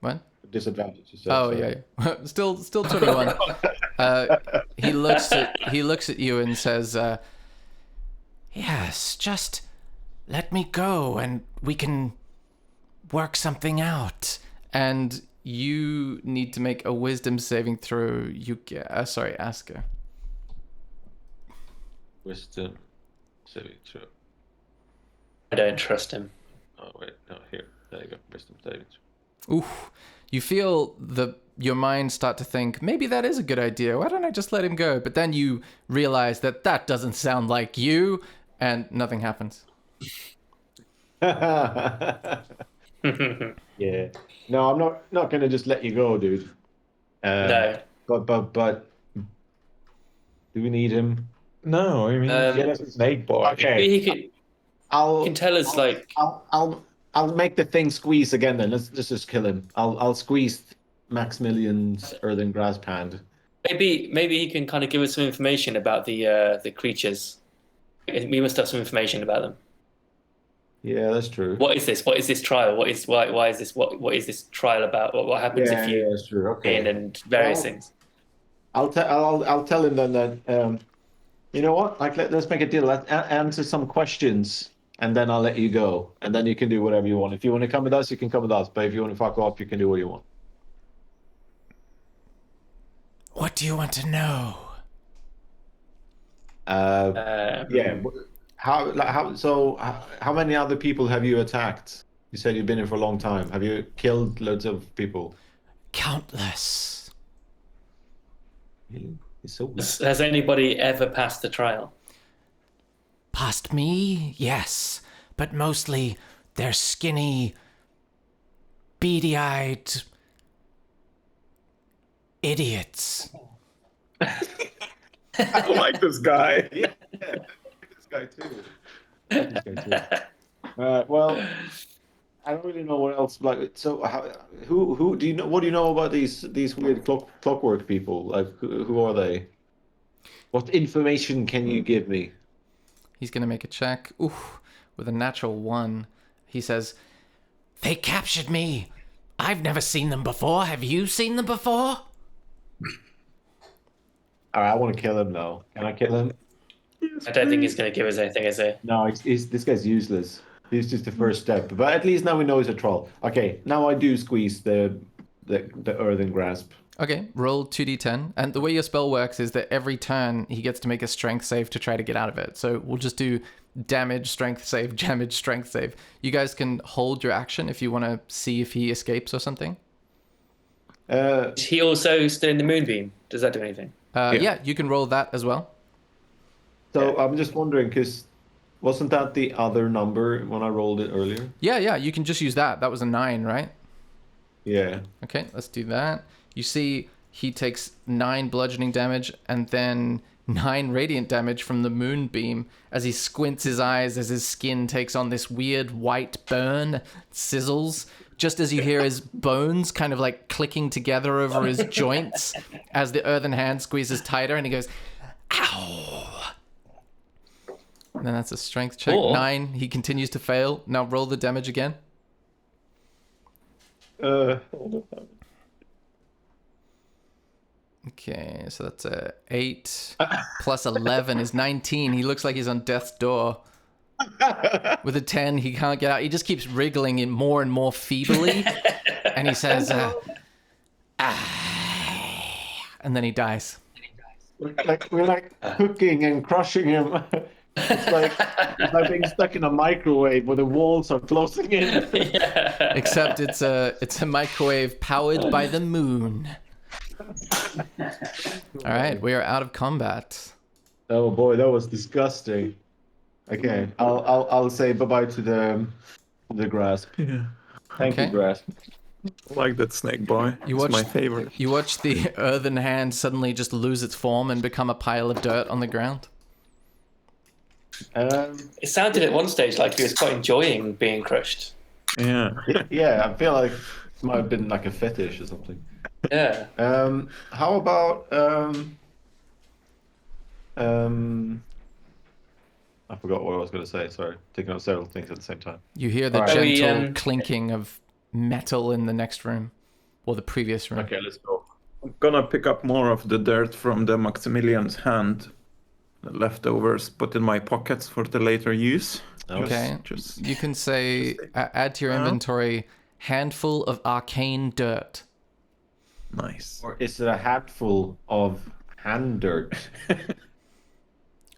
What? Disadvantage. You said, Oh sorry. yeah, still 21. He looks at you and says, "Yes, just let me go and we can work something out. And you need to make a wisdom saving throw. Asker. Wisdom saving throw. I don't trust him. Oh wait, no, here. There you go. Wisdom saving throw. Oof. You feel your mind start to think, maybe that is a good idea. Why don't I just let him go? But then you realize that doesn't sound like you, and nothing happens. Yeah. No, I'm not gonna just let you go, dude. No. But do we need him? No, I mean, Yeah, Snake Boy. Okay. he can tell us I'll make the thing squeeze again then. Let's just kill him. I'll squeeze Maximilian's earthen grasp hand. maybe he can kind of give us some information about the creatures. We must have some information about them. Yeah, that's true. What is this? What is this trial? Why is this? What is this trial about? What happens if you that's true. Okay. win and various things? I'll tell him then that you know what? Like let's make a deal. Let's answer some questions, and then I'll let you go, and then you can do whatever you want. If you want to come with us, you can come with us. But if you want to fuck off, you can do what you want. What do you want to know? Yeah. How many other people have you attacked? You said you've been here for a long time. Have you killed loads of people? Countless. Really? It's so weird. Has anybody ever passed the trial? Past me, yes, but mostly they're skinny, beady-eyed idiots. I like this guy. Yeah, this guy too. Well, I don't really know what else. Like, so who do you know? What do you know about these weird clockwork people? Like, who are they? What information can you give me? He's gonna make a check. Oof, with a natural 1. He says, "They captured me. I've never seen them before. Have you seen them before?" All right, I want to kill him now. Can I kill him? I don't think he's going to give us anything, is he? No, this guy's useless. He's just the first step. But at least now we know he's a troll. Okay, now I do squeeze the earthen grasp. Okay, roll 2d10. And the way your spell works is that every turn he gets to make a strength save to try to get out of it. So we'll just do damage, strength save, damage, strength save. You guys can hold your action if you want to see if he escapes or something. Is he also still in the moonbeam? Does that do anything? Yeah, you can roll that as well. So I'm just wondering, because wasn't that the other number when I rolled it earlier? Yeah, you can just use that. That was a 9, right? Yeah. Okay, let's do that. You see he takes 9 bludgeoning damage and then 9 radiant damage from the moonbeam as he squints his eyes as his skin takes on this weird white burn, sizzles, just as you hear his bones kind of like clicking together over his joints as the earthen hand squeezes tighter, and he goes, "Ow!" And then that's a strength check. Cool. 9. He continues to fail. Now roll the damage again. Okay, so that's a 8 plus 11 is 19. He looks like he's on death's door. With a 10, he can't get out. He just keeps wriggling in more and more feebly. And he says, and then he dies. We're like cooking and crushing him. It's like being stuck in a microwave where the walls are closing in. Except it's a microwave powered by the moon. All right, we are out of combat. Oh boy, that was disgusting. Okay, I'll say bye-bye to the grasp. Yeah. Thank Okay. you, grasp. I like that Snake Boy. You It's watched- my favorite. You watch the earthen hand suddenly just lose its form and become a pile of dirt on the ground. It sounded at one stage like he was quite enjoying being crushed. Yeah. Yeah, I feel like it might have been like a fetish or something. Yeah. How about I forgot what I was going to say. Sorry, taking on several things at the same time. You hear the All right. gentle clinking of metal in the next room, or the previous room. Okay, let's go. I'm gonna pick up more of the dirt from the Maximilian's hand. The leftovers put in my pockets for the later use. Okay. Just You can say, add to your inventory, handful of arcane dirt. nice. Or is it a hatful of hand dirt?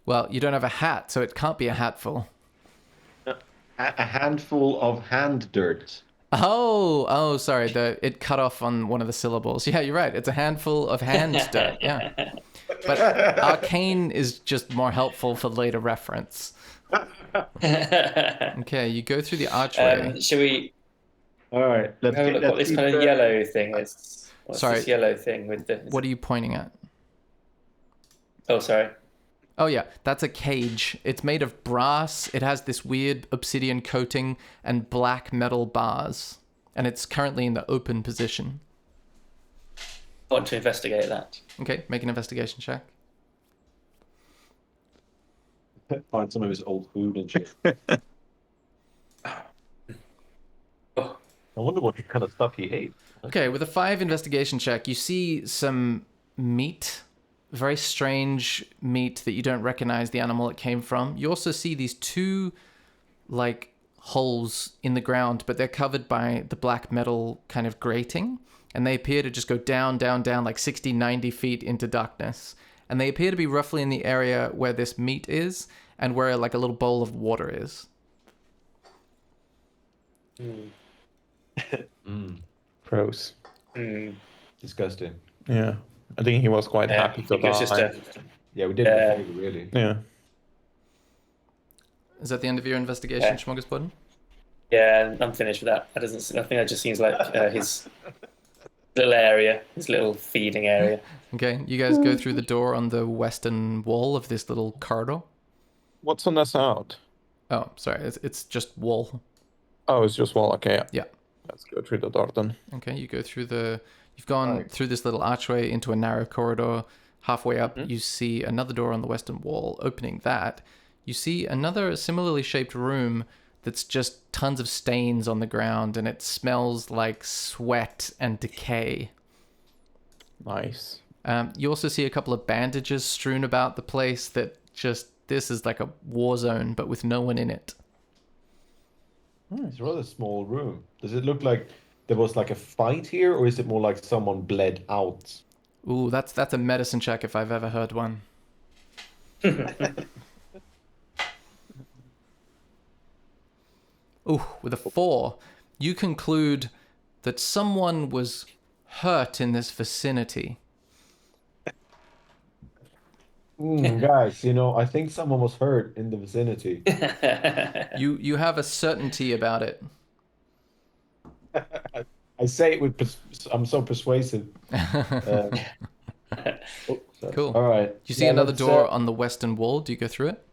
Well, you don't have a hat, so it can't be a hatful. A handful of hand dirt. Oh, sorry. It cut off on one of the syllables. Yeah, you're right. It's a handful of hand dirt. Yeah. But arcane is just more helpful for later reference. Okay, you go through the archway. Should we All right, let's have a get look what this kind of yellow thing is? What's Sorry. this yellow thing with the... What are you pointing at? Oh, sorry. Oh yeah, that's a cage. It's made of brass. It has this weird obsidian coating and black metal bars. And it's currently in the open position. I want to investigate that. Okay, make an investigation check. Find some of his old food and shit. Oh, I wonder what kind of stuff he ate. Okay, with a 5 investigation check, you see some meat. Very strange meat that you don't recognize the animal it came from. You also see these 2, like, holes in the ground, but they're covered by the black metal kind of grating. And they appear to just go down, down, down, like 60, 90 feet into darkness. And they appear to be roughly in the area where this meat is and where, like, a little bowl of water is. Gross. Disgusting. Yeah. I think he was quite yeah. happy to It was just die. a... Yeah, we did Yeah. a favor, really. Yeah. Is that the end of your investigation, Yeah. Smorgasbord? Yeah, I'm finished with that. I think that just seems like his little area, his little feeding area. Okay, you guys go through the door on the western wall of this little corridor. What's on this out? Oh, sorry, it's just wall. Oh, it's just wall. Okay, yeah. Yeah. Let's go through the door then. Okay, you go through you've gone through this little archway into a narrow corridor. Halfway up, you see another door on the western wall. Opening that, you see another similarly shaped room that's just tons of stains on the ground, and it smells like sweat and decay. Nice. You also see a couple of bandages strewn about the place this is like a war zone, but with no one in it. It's a rather small room. Does it look like there was like a fight here, or is it more like someone bled out? Ooh, that's a medicine check if I've ever heard one. Ooh, with a 4, you conclude that someone was hurt in this vicinity. Guys, I think someone was hurt in the vicinity. You have a certainty about it. I say it with I'm so persuasive. Sorry. Cool. All right. You see another door on the western wall. Do you go through it?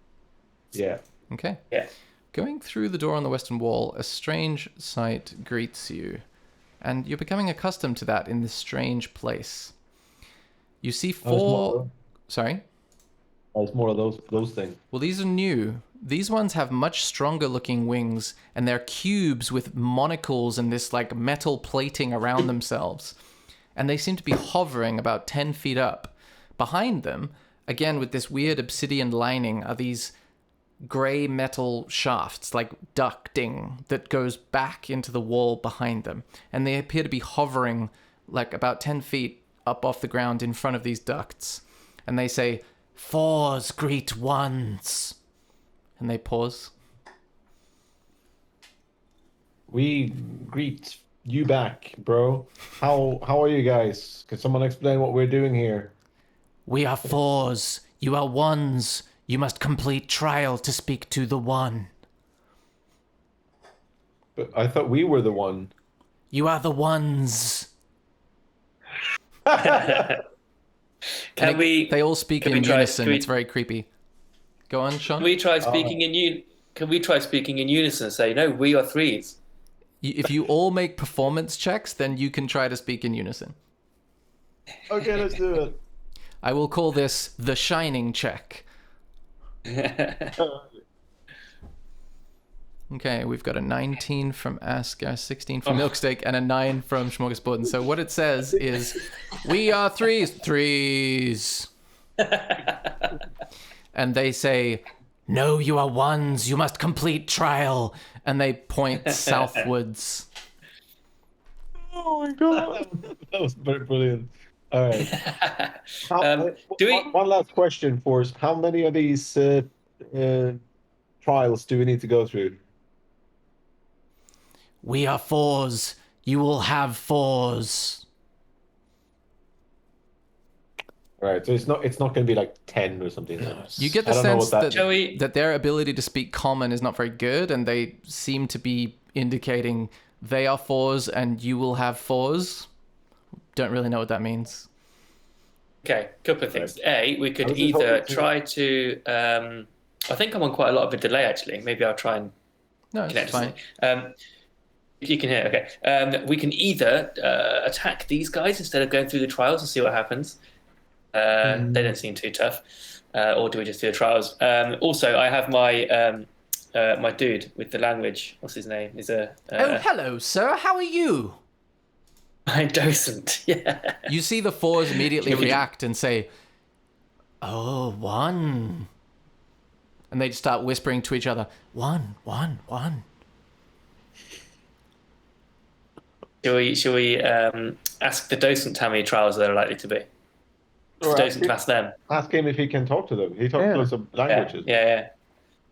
Yeah. Okay. Yeah. Going through the door on the western wall, a strange sight greets you, and you're becoming accustomed to that in this strange place. You see 4... Sorry? It's more of those things. Well, these are new. These ones have much stronger looking wings, and they're cubes with monocles and this like metal plating around themselves. And they seem to be hovering about 10 feet up. Behind them, again with this weird obsidian lining, are these gray metal shafts, like ducting, that goes back into the wall behind them. And they appear to be hovering like about 10 feet up off the ground in front of these ducts. And they say, "Fours greet ones." And they pause. We greet you back, bro. How are you guys? Can someone explain what we're doing here? "We are fours. You are ones. You must complete trial to speak to the one." But I thought we were the one. "You are the ones." Can we? They all speak can in we try- unison. can we- It's very creepy. Go on, Sean. Can we try speaking Can we try speaking in unison? And say no, we are threes. If you all make performance checks, then you can try to speak in unison. Okay, let's do it. I will call this the shining check. Okay, we've got a 19 from Ask, a 16 from Milksteak, and a 9 from Smorgasbord. So what it says is, "We are threes." And they say, No, you are ones. You must complete trial. And they point southwards. Oh my god. That was very brilliant. All right. Do we? One last question for us. How many of these trials do we need to go through? We are fours. You will have fours. All right. So it's not going to be like 10 or something. Then. You get the I don't know sense what that Shall we? that their ability to speak common is not very good, and they seem to be indicating they are fours and you will have fours. Don't really know what that means. Okay, couple of things. A, we I could was just either hoping to- try to. I think I'm on quite a lot of a delay actually. Maybe I'll try and No, it's connect to fine. something. You can hear. Okay. We can either attack these guys instead of going through the trials and see what happens. They don't seem too tough. Or do we just do the trials? Also, I have my my dude with the language. What's his name? He's a Oh, hello, sir. How are you? my docent. Yeah. You see the fours immediately react and say, "Oh, one." And they just start whispering to each other, "One, one, one." Shall we ask the docent how many trials there are likely to be? The Or docent to ask them. ask him if he can talk to them. He talks Yeah. lots of Yeah, languages. yeah.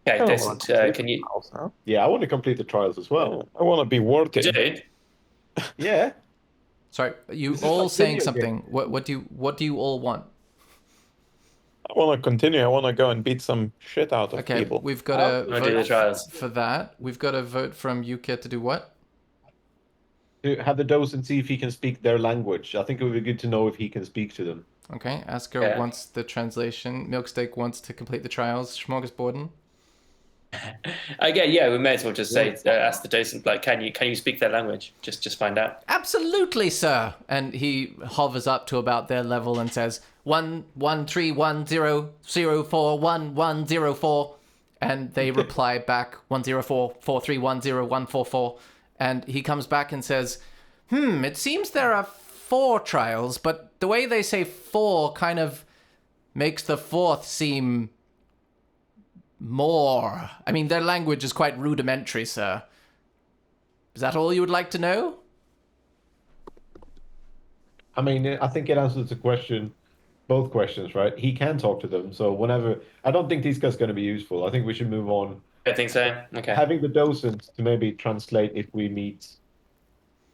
Okay, I don't docent. wanna complete Can you trials now. Yeah, I want to complete the trials as well. I want to be worthy. do? Yeah. Sorry, you This is all like saying video something. What do you all want? I want to continue. I want to go and beat some shit out of Okay, people. we've got a Wanna do the vote trials? for that. We've got a vote from UK to do what? To have the docent see if he can speak their language. I think it would be good to know if he can speak to them. Okay, Asker Yeah. wants the translation. Milksteak wants to complete the trials. Smorgasborden. Yeah, we may as well just say ask the docent like, can you speak their language? Just find out. Absolutely, sir. And he hovers up to about their level and says 11310041104, and they reply back 10443101144, and he comes back and says, it seems there are 4 trials, but the way they say 4 kind of makes the 4th seem more. I mean, their language is quite rudimentary, sir. Is that all you would like to know? I mean, I think it answers the question, both questions, right? He can talk to them. So whenever, I don't think these guys are going to be useful. I think we should move on. I think so. Okay. Having the docent to maybe translate if we meet.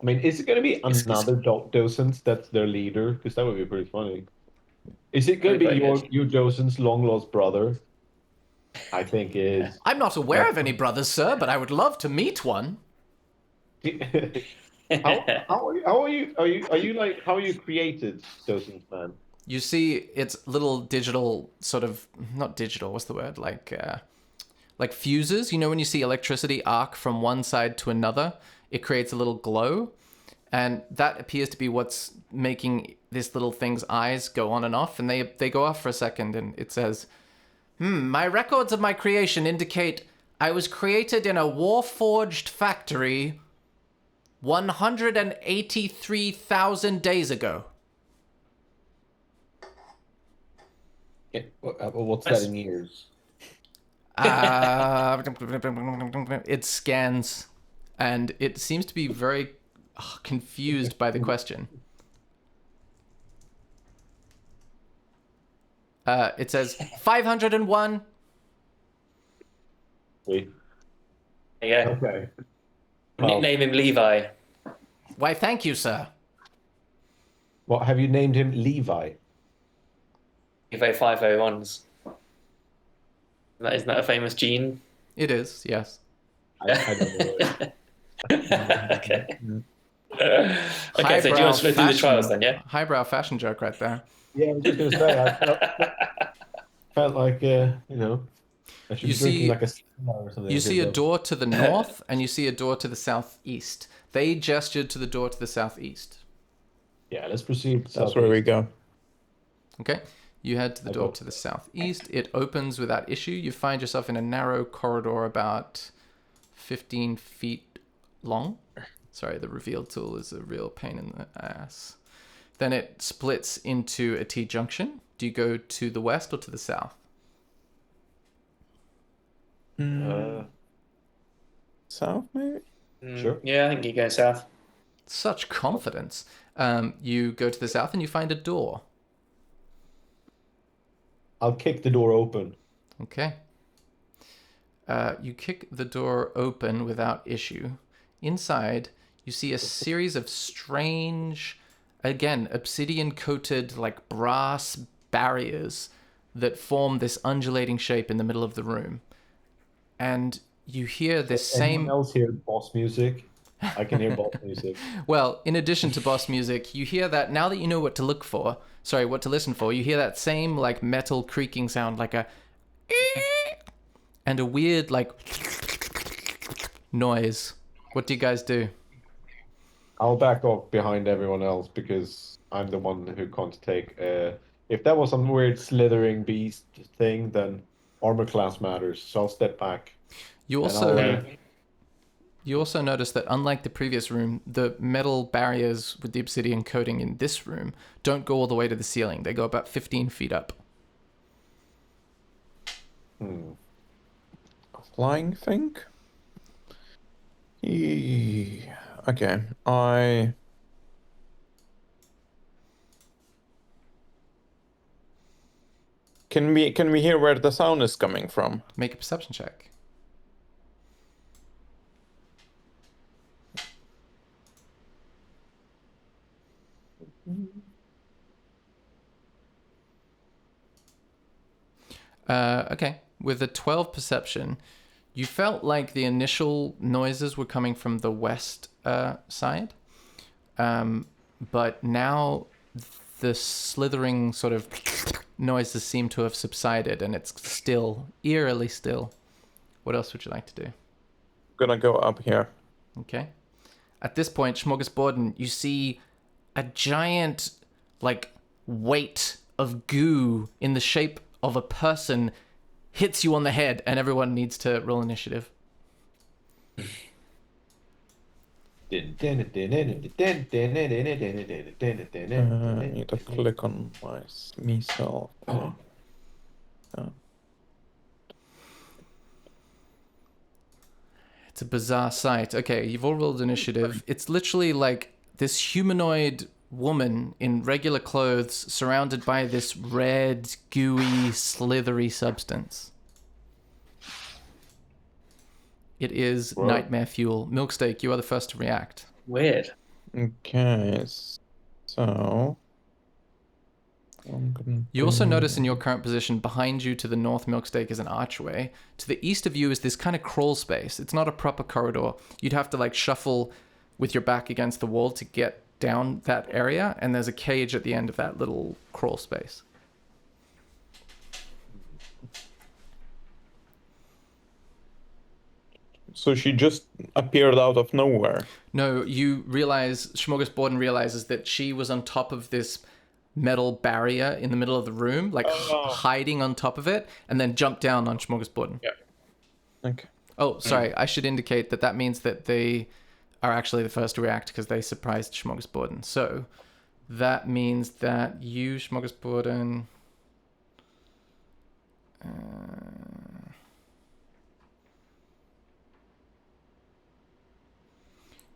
I mean, is it going to be another docent that's their leader? Because that would be pretty funny. Is it going to be your docent's long lost brother? I think it is. I'm not aware of any brothers, sir, but I would love to meet one. How are you? Are you like how are you created, docent man? You see, it's little digital sort of, not digital, what's the word? Like fuses. You know when you see electricity arc from one side to another, it creates a little glow. And that appears to be what's making this little thing's eyes go on and off. And they go off for a second, and it says, my records of my creation indicate I was created in a war-forged factory 183,000 days ago. Yeah, what's that in years? It scans, and it seems to be very confused by the question. It says 501. Wait. Yeah. Okay. Nickname him Levi. Why, thank you, sir. What have you named him? Levi. Levi 501s. Isn't that a famous gene? It is, yes. I don't know. Okay. Okay, so do you want to do the trials then, yeah? Highbrow fashion joke right there. Yeah, I was just gonna say. I felt like I should You be drinking see- like a Stella or something. You see a door to the north, and you see a door to the southeast. They gestured to the door to the southeast. Yeah, let's proceed. That's where we go. Okay? You head to the door to the southeast. It opens without issue. You find yourself in a narrow corridor about 15 feet long. Sorry, the reveal tool is a real pain in the ass. Then it splits into a T-junction. Do you go to the west or to the south? South, maybe? Sure. Yeah, I think you go south. Such confidence. You go to the south and you find a door. I'll kick the door open. Okay. You kick the door open without issue. Inside, you see a series of strange, again, obsidian-coated, like brass barriers that form this undulating shape in the middle of the room. And you hear this Anyone same... else hear boss music? I can hear boss music. Well, in addition to boss music, you hear that, now that you know what to look for, sorry, what to listen for, you hear that same, like, metal creaking sound, like a... and a weird, like, noise. What do you guys do? I'll back off behind everyone else because I'm the one who can't take. If that was some weird slithering beast thing, then armor class matters. So I'll step back. You And also... I'll, You also notice that unlike the previous room, the metal barriers with the obsidian coating in this room don't go all the way to the ceiling. They go about 15 feet up. A flying thing? Okay, Can we hear where the sound is coming from? Make a perception check. Okay, with a 12 perception, you felt like the initial noises were coming from the west side, but now the slithering sort of noises seem to have subsided, and it's still, eerily still. What else would you like to do? Gonna go up here. Okay. At this point, Smorgasborden, you see a giant, like, weight of goo in the shape of a person hits you on the head, and everyone needs to roll initiative. I need to click on myself. It's a bizarre sight. Okay, you've all rolled initiative. It's literally like this humanoid woman in regular clothes surrounded by this red, gooey, slithery substance. It is nightmare fuel. Milksteak, you are the first to react. Weird. Okay, so I'm gonna You also notice in your current position, behind you to the north, Milksteak, is an archway. To the east of you is this kind of crawl space. It's not a proper corridor. You'd have to like shuffle with your back against the wall to get down that area, and there's a cage at the end of that little crawl space. So she just appeared out of nowhere. No, you realize, Smorgasborden realizes that she was on top of this metal barrier in the middle of the room, like hiding on top of it, and then jumped down on Smorgasborden. Yeah. Okay. Oh, sorry, I should indicate that means that they are actually the first to react because they surprised Smorgasborden. So that means that you, Smorgasborden...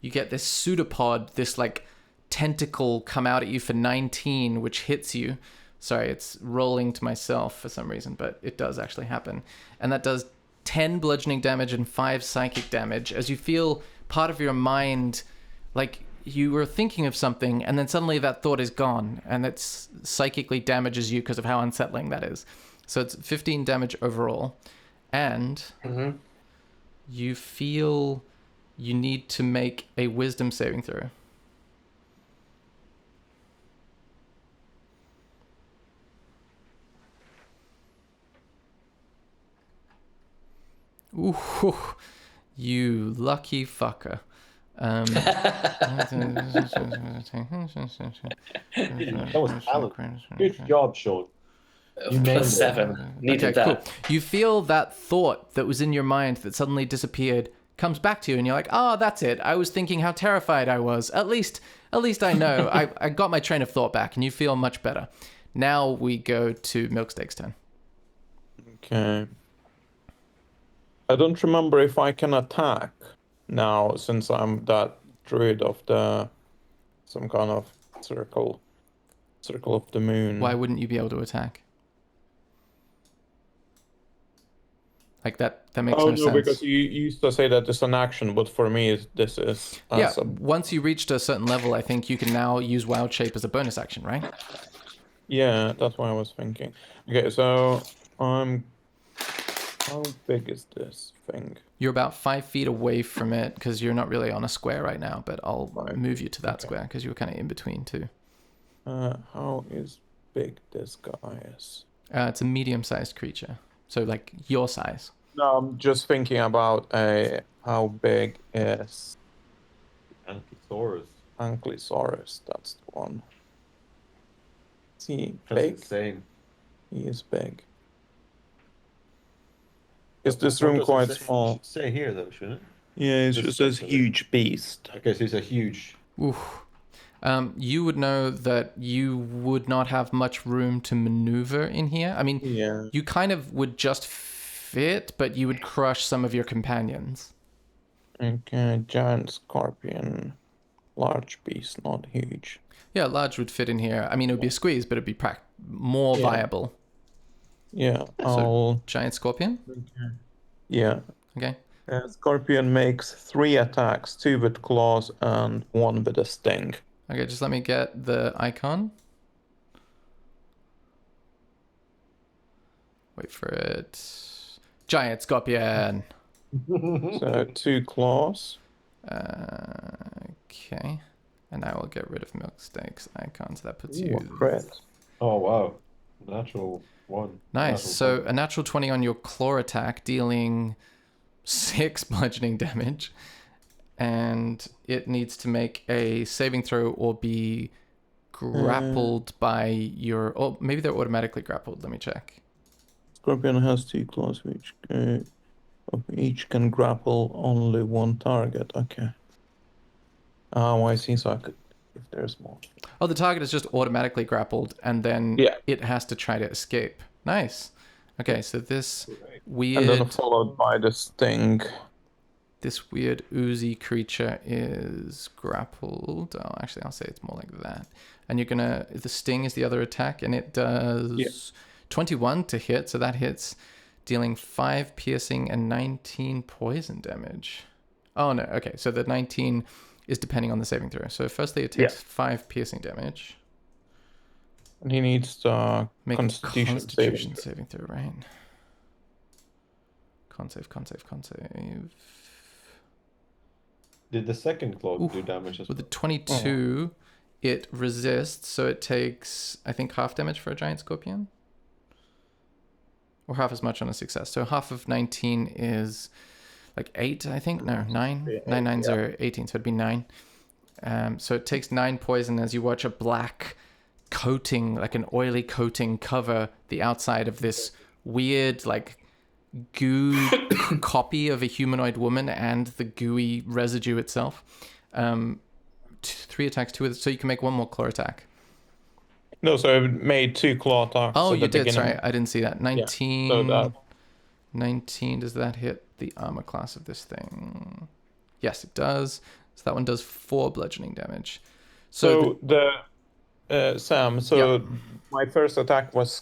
you get this pseudopod, this like tentacle come out at you for 19, which hits you. Sorry, it's rolling to myself for some reason, but it does actually happen. And that does 10 bludgeoning damage and 5 psychic damage as you feel part of your mind, like you were thinking of something and then suddenly that thought is gone, and it psychically damages you because of how unsettling that is. So it's 15 damage overall. And you feel you need to make a wisdom saving throw. Ooh, you lucky fucker. That was talent. Good job, Sean. You nailed it. +7. Needed Okay, that. cool. You feel that thought that was in your mind that suddenly disappeared comes back to you, and you're like, oh, that's it. I was thinking how terrified I was. At least I know. I got my train of thought back, and you feel much better. Now we go to Milksteak's turn. Okay. I don't remember if I can attack now since I'm that druid of the some kind of circle of the moon. Why wouldn't you be able to attack? Like that makes Oh no no, sense. because you used to say that it's an action, but for me this is Yeah, a... once you reached a certain level, I think you can now use Wild Shape as a bonus action, right? Yeah, that's what I was thinking. Okay, so I'm... How big is this thing? You're about 5 feet away from it because you're not really on a square right now, but I'll 5 move you feet, to that okay. square because you were kind of in between too. How is big this guy is? It's a medium-sized creature, so like your size. No, I'm just thinking about how big is Ankylosaurus. Ankylosaurus. That's the one. Is he That's big? insane. He is big. Is this What room does it quite say? small? It should say here though, shouldn't it? Yeah, it's This just this section. huge beast. Okay, so it's a huge. Oof. You would know that you would not have much room to maneuver in here. I mean, Yeah. you kind of would just fit, but you would crush some of your companions. Okay, giant scorpion. Large beast, not huge. Yeah, large would fit in here. I mean, it would be a squeeze, but it'd be more Yeah. viable. Yeah, I'll... Giant scorpion? Yeah. Okay. Scorpion makes 3 attacks, 2 with claws and 1 with a sting. Okay, just let me get the icon. Wait for it. Giant scorpion. So 2 claws. Okay. And I will get rid of milk steaks icon, so that puts Ooh, you... a crit. Oh wow, natural one. Nice. Natural So 20. a natural 20 on your claw attack, dealing 6 bludgeoning damage. And it needs to make a saving throw or be grappled by your... Oh, maybe they're automatically grappled. Let me check. Scorpion has 2 claws, which of each can grapple only 1 target. Okay. Oh, I see. So I could, if there's more. Oh, the target is just automatically grappled, and then Yeah. it has to try to escape. Nice. Okay, so this And then weird... followed by the sting. This weird oozy creature is grappled. Oh, actually, I'll say it's more like that. And you're gonna... The sting is the other attack, and it does 21 to hit, so that hits, dealing 5 piercing and 19 poison damage. Oh, no. Okay, so the 19 is depending on the saving throw. So firstly, it takes 5 piercing damage. And he needs the Make Constitution saving throw, right? Con save. Did the second claw Oof. do damage as With well? the 22, it resists, so it takes, I think, half damage for a giant scorpion. Or half as much on a success. So half of 19 is like 8, I think. No, 9. Yeah, 9 nines yeah. are 18, so it'd be 9. So it takes 9 poison as you watch a black coating, like an oily coating, cover the outside of this weird, like, goo copy of a humanoid woman and the gooey residue itself. 3 attacks, 2 with... So you can make 1 more claw attack. No, so I made 2 claw attacks. Oh, at you the did. beginning. Sorry, I didn't see that. 19. So that... 19. Does that hit the armor class of this thing? Yes, it does. So that one does 4 bludgeoning damage. So Sam, my first attack was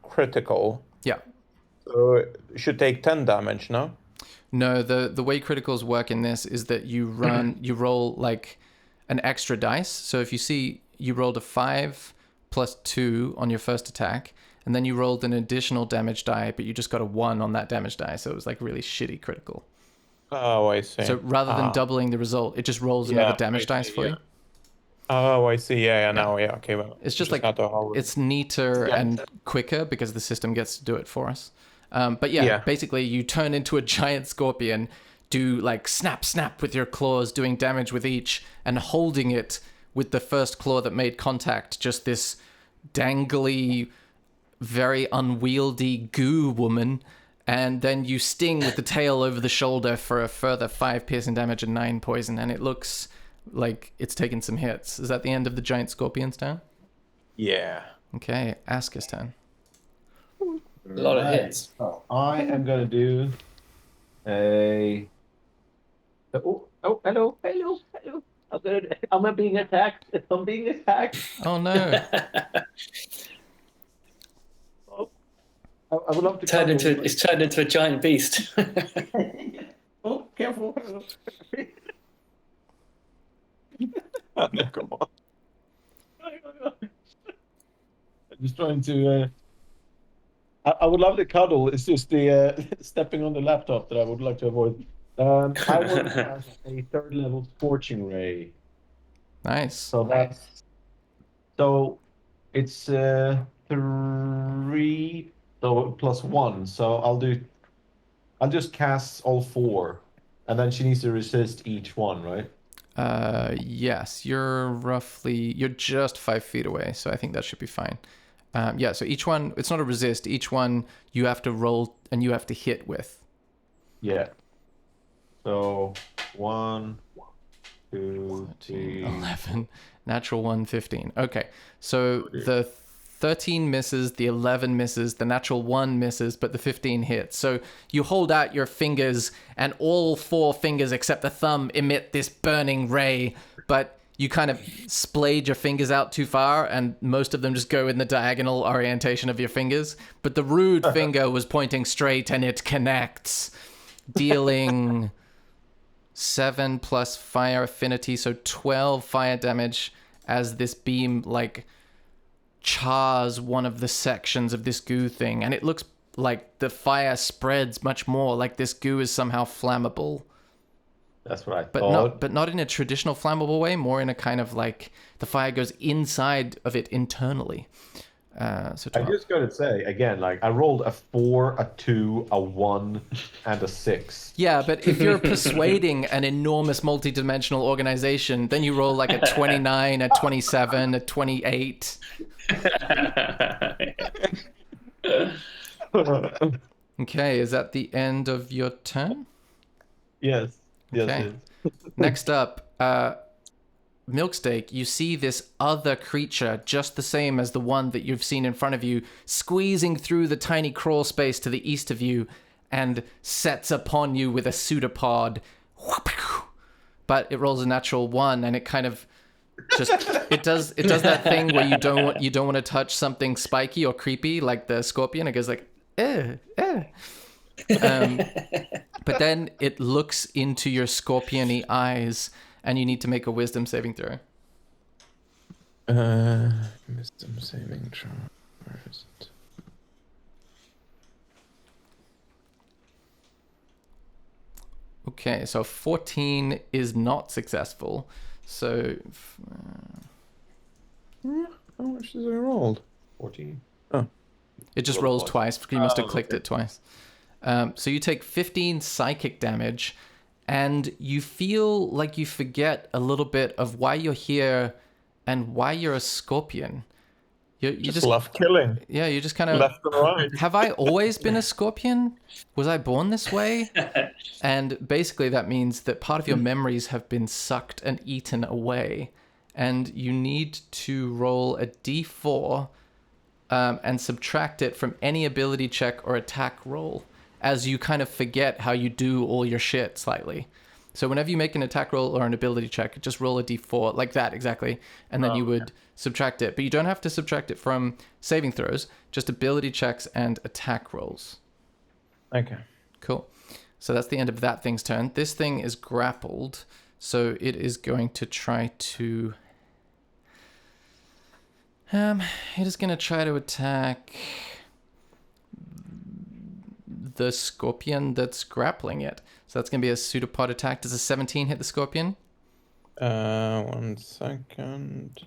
critical. Yeah. So it should take 10 damage, no? No, the way criticals work in this is that you roll like an extra dice. So if you see you rolled a 5 plus 2 on your first attack, and then you rolled an additional damage die, but you just got a 1 on that damage die, so it was like really shitty critical. Oh, I see. So rather than doubling the result, it just rolls another damage dice for you. Oh, I see. Yeah, now, okay. Well, It's just like, it's neater and quicker because the system gets to do it for us. But basically you turn into a giant scorpion, do like snap, snap with your claws, doing damage with each, and holding it with the first claw that made contact, just this dangly, very unwieldy goo woman. And then you sting with the tail over the shoulder for a further 5 piercing damage and 9 poison, and it looks like it's taken some hits. Is that the end of the giant scorpion's turn? Yeah. Okay, Asker's turn. A lot of hits. Oh, I am gonna do a. Hello. I'm being attacked. I'm being attacked. Oh no. Oh, I would love to cuddle. It's turned into a giant beast. Oh, careful. No, come on. I'm just trying to. I would love to cuddle. It's just the stepping on the laptop that I would like to avoid. I will have a third level scorching ray. Nice. So it's 3, so plus 1. So I'll just cast all 4, and then she needs to resist each one, right? Yes, you're just 5 feet away, so I think that should be fine. Yeah, so each one, it's not a resist. Each one you have to roll and you have to hit with. Yeah. So 1, 2, 13, 3. 11, natural 1, 15. Okay, so the 13 misses, the 11 misses, the natural 1 misses, but the 15 hits. So you hold out your fingers, and all 4 fingers except the thumb emit this burning ray, but you kind of splayed your fingers out too far, and most of them just go in the diagonal orientation of your fingers. But the rude finger was pointing straight, and it connects, dealing 7 plus fire affinity, so 12 fire damage as this beam, like, chars one of the sections of this goo thing. And it looks like the fire spreads much more, like this goo is somehow flammable. That's what I But thought. not in a traditional flammable way, more in a kind of like the fire goes inside of it internally. So I 12. just gotta say again, like I rolled a 4, a 2, a 1, and a 6. Yeah, but if you're persuading an enormous multi-dimensional organization, then you roll like a 29, a 27, a 28. Okay, is that the end of your turn? Yes. Yes. Okay. Next up, Milksteak, you see this other creature, just the same as the one that you've seen in front of you, squeezing through the tiny crawl space to the east of you and sets upon you with a pseudopod. But it rolls a natural 1, and it kind of just it does that thing where you don't want to touch something spiky or creepy like the scorpion. It goes like but then it looks into your scorpion-y eyes, and you need to make a wisdom saving throw. Wisdom saving throw. Where is it? Okay, so 14 is not successful. So How much is I rolled? 14. it just rolls twice. You must have clicked it twice. So you take 15 psychic damage, and you feel like you forget a little bit of why you're here and why you're a scorpion. You just love killing. Yeah, you just kind of Left and right. Have I always been a scorpion? Was I born this way? And basically that means that part of your memories have been sucked and eaten away, and you need to roll a d4 and subtract it from any ability check or attack roll, as you kind of forget how you do all your shit slightly. So whenever you make an attack roll or an ability check, just roll a d4 like that exactly, and then you would subtract it. But you don't have to subtract it from saving throws, just ability checks and attack rolls. Okay. Cool. So that's the end of that thing's turn. This thing is grappled, so it is going to try to... it is going to try to attack the scorpion that's grappling it. So that's going to be a pseudopod attack. Does a 17 hit the scorpion? 1 second.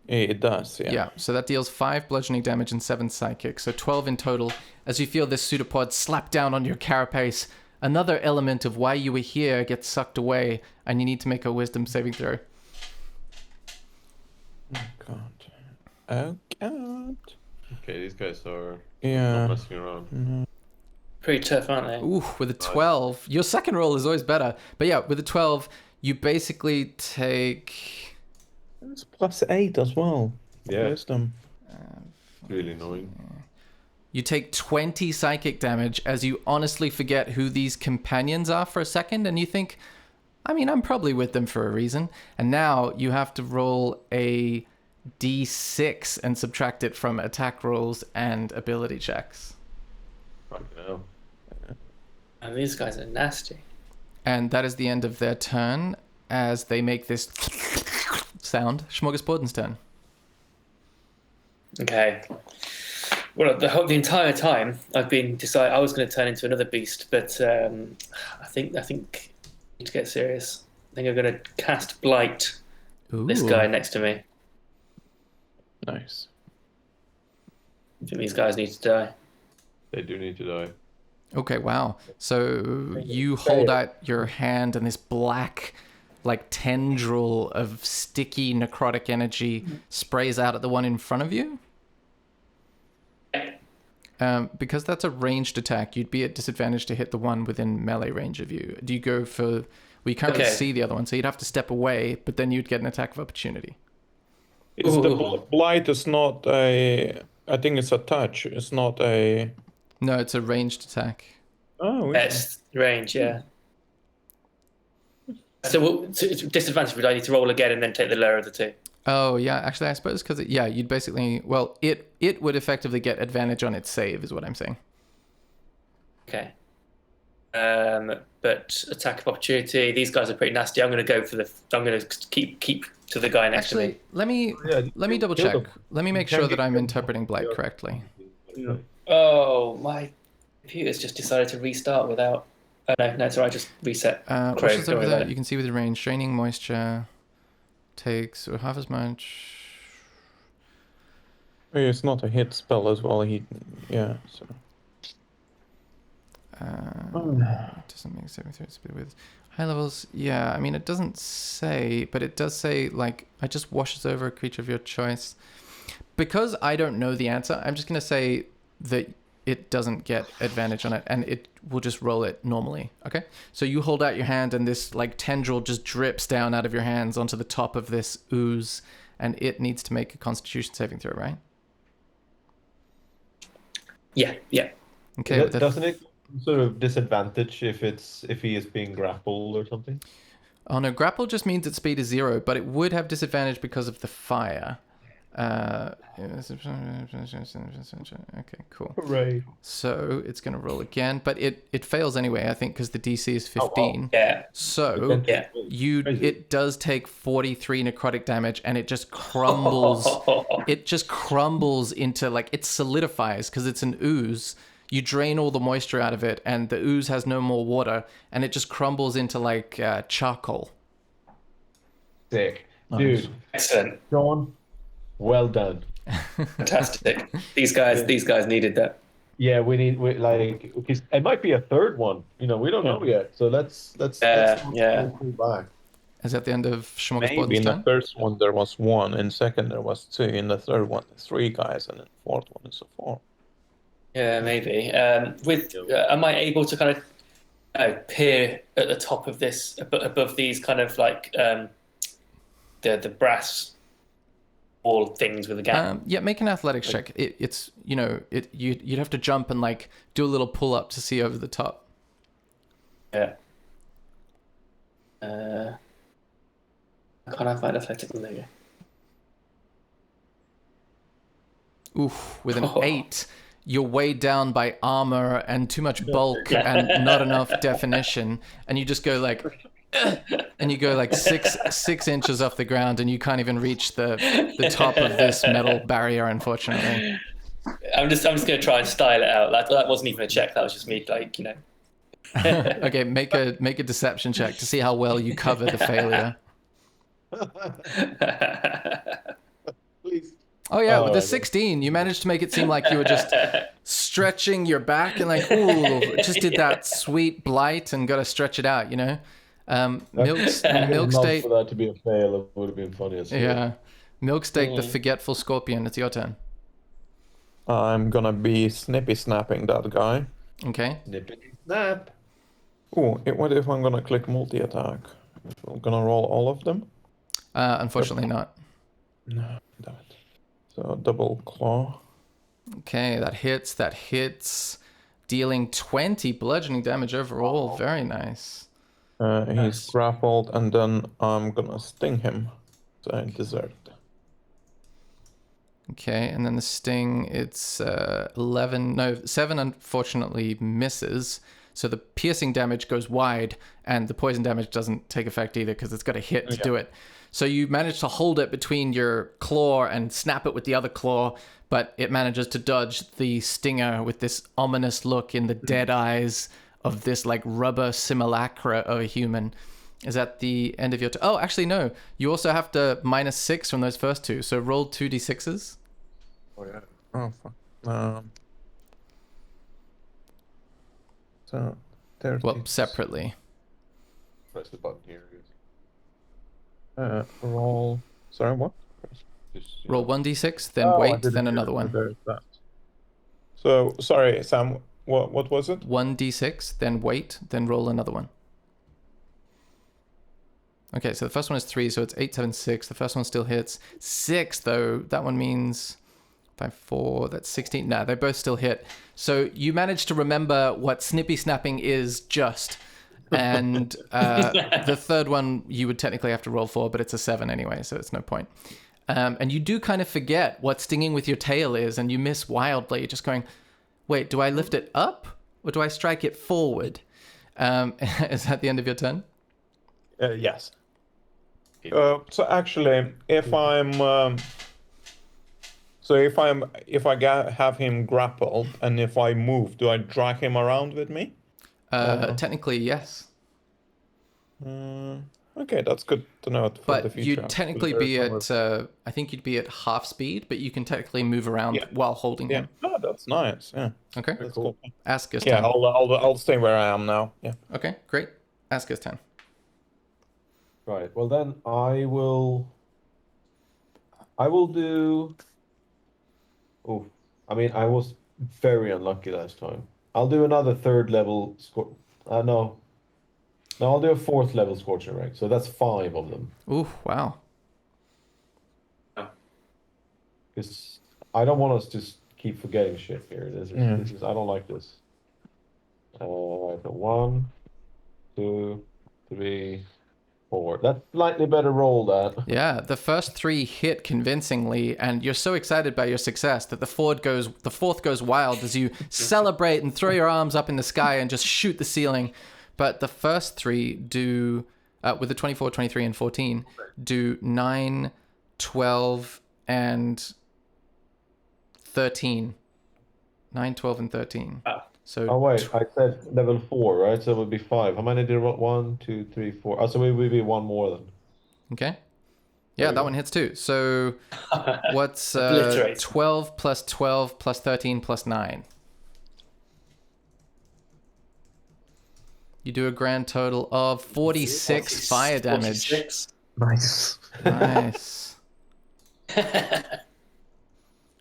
It does, yeah. Yeah, so that deals 5 bludgeoning damage and 7 psychic, so 12 in total. As you feel this pseudopod slap down on your carapace, another element of why you were here gets sucked away, and you need to make a wisdom saving throw. Oh, God. Oh, God. Okay, these guys are Yeah. not messing around. Pretty tough, aren't they? Ooh, with a 12. Your second roll is always better. But yeah, with a 12, you basically take... It's +8 as well. Yeah. Wisdom. Really annoying. You take 20 psychic damage as you honestly forget who these companions are for a second, and you think, I mean, I'm probably with them for a reason. And now you have to roll a d6 and subtract it from attack rolls and ability checks. Fucking hell. And these guys are nasty. And that is the end of their turn as they make this sound. Smorgasbord's turn. Okay. Well, the entire time I've been deciding I was going to turn into another beast, but I think I need to get serious. I think I'm going to cast Blight. Ooh. This guy next to me. Nice. I think these guys need to die. They do need to die. Okay, wow. So you hold out your hand and this black, like, tendril of sticky necrotic energy sprays out at the one in front of you? Because that's a ranged attack, you'd be at disadvantage to hit the one within melee range of you. Do you go for... Well, you can't really see the other one, so you'd have to step away, but then you'd get an attack of opportunity. It's the blight is not a... I think it's a touch. It's not a... No, it's a ranged attack. Oh, Yes, range, yeah. So it's disadvantage, but I need to roll again and then take the lower of the two. Oh, yeah, actually, I suppose, because, yeah, you'd basically... Well, it would effectively get advantage on its save, is what I'm saying. Okay. But attack of opportunity, these guys are pretty nasty. I'm going to keep to the guy next to me. Actually, let me double check. Let me make sure that I'm interpreting Blight correctly. Oh, my computer's just decided to restart without... Oh, no, it's all right, just reset. Options over there, you can see with the range, draining moisture takes half as much. It's not a hit spell as well. Yeah, so... It doesn't make saving throws with high levels. Yeah, I mean, it doesn't say, but it does say, like, it just washes over a creature of your choice. Because I don't know the answer, I'm just going to say that it doesn't get advantage on it, and it will just roll it normally, okay? So you hold out your hand, and this, like, tendril just drips down out of your hands onto the top of this ooze, and it needs to make a Constitution saving throw, right? Yeah. Okay. Doesn't it sort of disadvantage if he is being grappled or something? Oh no, grapple just means its speed is 0, but it would have disadvantage because of the fire. Okay, cool. Right. So it's going to roll again, but it fails anyway, I think, because the DC is 15. Yeah. So Yeah. it does take 43 necrotic damage, and it just crumbles. It just crumbles into, like, it solidifies because it's an ooze. You drain all the moisture out of it, and the ooze has no more water, and it just crumbles into, like, charcoal. Sick. Dude. Excellent. Sean, well done. Fantastic. These guys needed that. Yeah, because it might be a third one. We don't know yet. So let's yeah. go back. Is that the end of Maybe Smorgasbord's in the turn? first one there was 1, in second there was 2, in the third one 3 guys, and in the fourth one is a 4. Yeah, maybe. Am I able to kind of peer at the top of this, above these kind of like the brass wall things with a gap? Yeah, make an athletics check. It's you'd have to jump and, like, do a little pull up to see over the top. Yeah. Can't I find athletics? There you go. Oof, with an 8, you're weighed down by armor and too much bulk and not enough definition, and you just go like, and you go like 6 inches off the ground, and you can't even reach the top of this metal barrier, unfortunately. I'm just gonna try and style it out. That wasn't even a check. That was just me, like, Okay, make a deception check to see how well you cover the failure. Please. Oh yeah, with the 16, you managed to make it seem like you were just stretching your back and, like, ooh, just did that sweet blight and got to stretch it out, Milk State. For that to be a fail, it would have been funny as well. Yeah, Milk State, the forgetful scorpion. It's your turn. I'm gonna be snippy snapping that guy. Okay. Snippety snap. Oh, what if I'm gonna click multi-attack? I'm gonna roll all of them? Unfortunately not. No, damn it. So double claw. Okay, that hits. Dealing 20 bludgeoning damage overall. Very nice. He's grappled, and then I'm gonna sting him. So I deserve it. Okay, and then the sting, it's 11, no, 7 unfortunately misses. So the piercing damage goes wide, and the poison damage doesn't take effect either because it's got a hit to do it. So you manage to hold it between your claw and snap it with the other claw, but it manages to dodge the stinger with this ominous look in the dead eyes of this like rubber simulacra of a human. Is that the end of your... Oh, actually, no. You also have to -6 from those first two. So roll 2d6s. Oh, yeah. Oh, fuck. So, 30. Well, separately. Press the button here. Roll... Sorry, what? Just, Roll 1d6, then wait, then another one. There's that. So, sorry, Sam, what was it? 1d6, then wait, then roll another one. Okay, so the first one is 3, so it's 8, 7, 6. The first one still hits. 6, though, that one means 5, 4, that's 16. No, they both still hit. So you managed to remember what snippy snapping is just. And the third one you would technically have to roll for, but it's a 7 anyway, so it's no point. And you do kind of forget what stinging with your tail is, and you miss wildly, just going, wait, do I lift it up or do I strike it forward? Is that the end of your turn? Yes. So actually, if I have him grappled, and if I move, do I drag him around with me? Technically, yes. Okay, that's good to know for the But future. you'd technically be at, I think you'd be at half speed, but you can technically move around while holding him. Oh, that's nice. Yeah. Okay. That's cool. Askus Yeah, turn. I'll stay where I am now. Yeah. Okay, great. Askus turn. Right. Well, then I will do. Oh, I mean, I was very unlucky last time. I'll do another third level score. No, I'll do a fourth level scorching ray. So that's 5 of them. Ooh, wow. Because I don't want us to keep forgetting shit here. This is I don't like this. So 1, 2, 3, 4. That's slightly better roll, that. Yeah, the first 3 hit convincingly, and you're so excited by your success that the fourth goes wild as you celebrate and throw your arms up in the sky and just shoot the ceiling. But the first 3 do, with the 24, 23, and 14, do 9, 12, and 13. 9, 12, and 13. So Oh wait, I said level 4, right? So it would be 5. How many did 1, 2, 3, 4? Oh, so it would be 1 more then. Okay. Yeah, that one hits too. So what's 12 plus 12 plus 13 plus 9? You do a grand total of 46 fire damage. 46. Nice. Nice.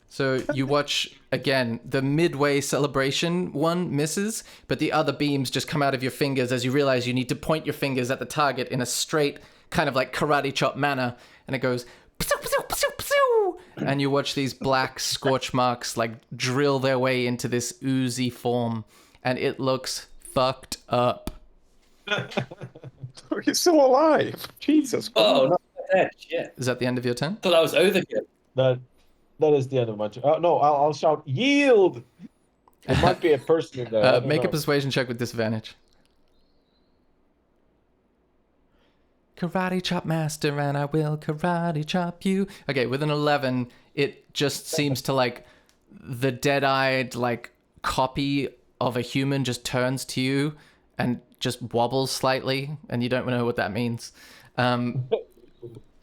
So you watch, again, the midway celebration one misses, but the other beams just come out of your fingers as you realize you need to point your fingers at the target in a straight, kind of like karate chop manner, and it goes, psoo, psoo, psoo, psoo, and you watch these black scorch marks like drill their way into this oozy form, and it looks fucked up. He's still alive. Jesus Christ. Oh, not dead. Shit. Is that the end of your turn? Thought that was overkill. That is the end of my turn. Oh no, I'll shout yield. There might be a person in there. I don't Make know. a persuasion check with disadvantage. Karate chop master, and I will karate chop you. Okay, with an 11, it just seems to like the dead-eyed like copy of a human just turns to you and just wobbles slightly, and you don't know what that means.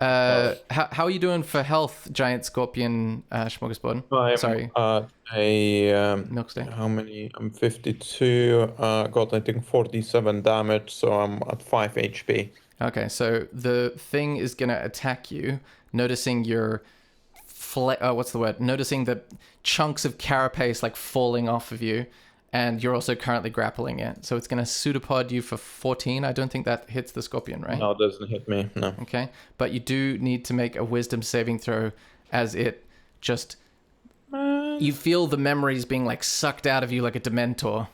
How are you doing for health, giant scorpion smorgasbord? Sorry, Milksteak. How many? I'm 52. Got I think 47 damage, so I'm at 5 HP. Okay, so the thing is gonna attack you, noticing your noticing the chunks of carapace like falling off of you, and you're also currently grappling it. So it's gonna pseudopod you for 14. I don't think that hits the scorpion, right? No, it doesn't hit me. No. Okay, but you do need to make a wisdom saving throw as it just You feel the memories being like sucked out of you like a dementor.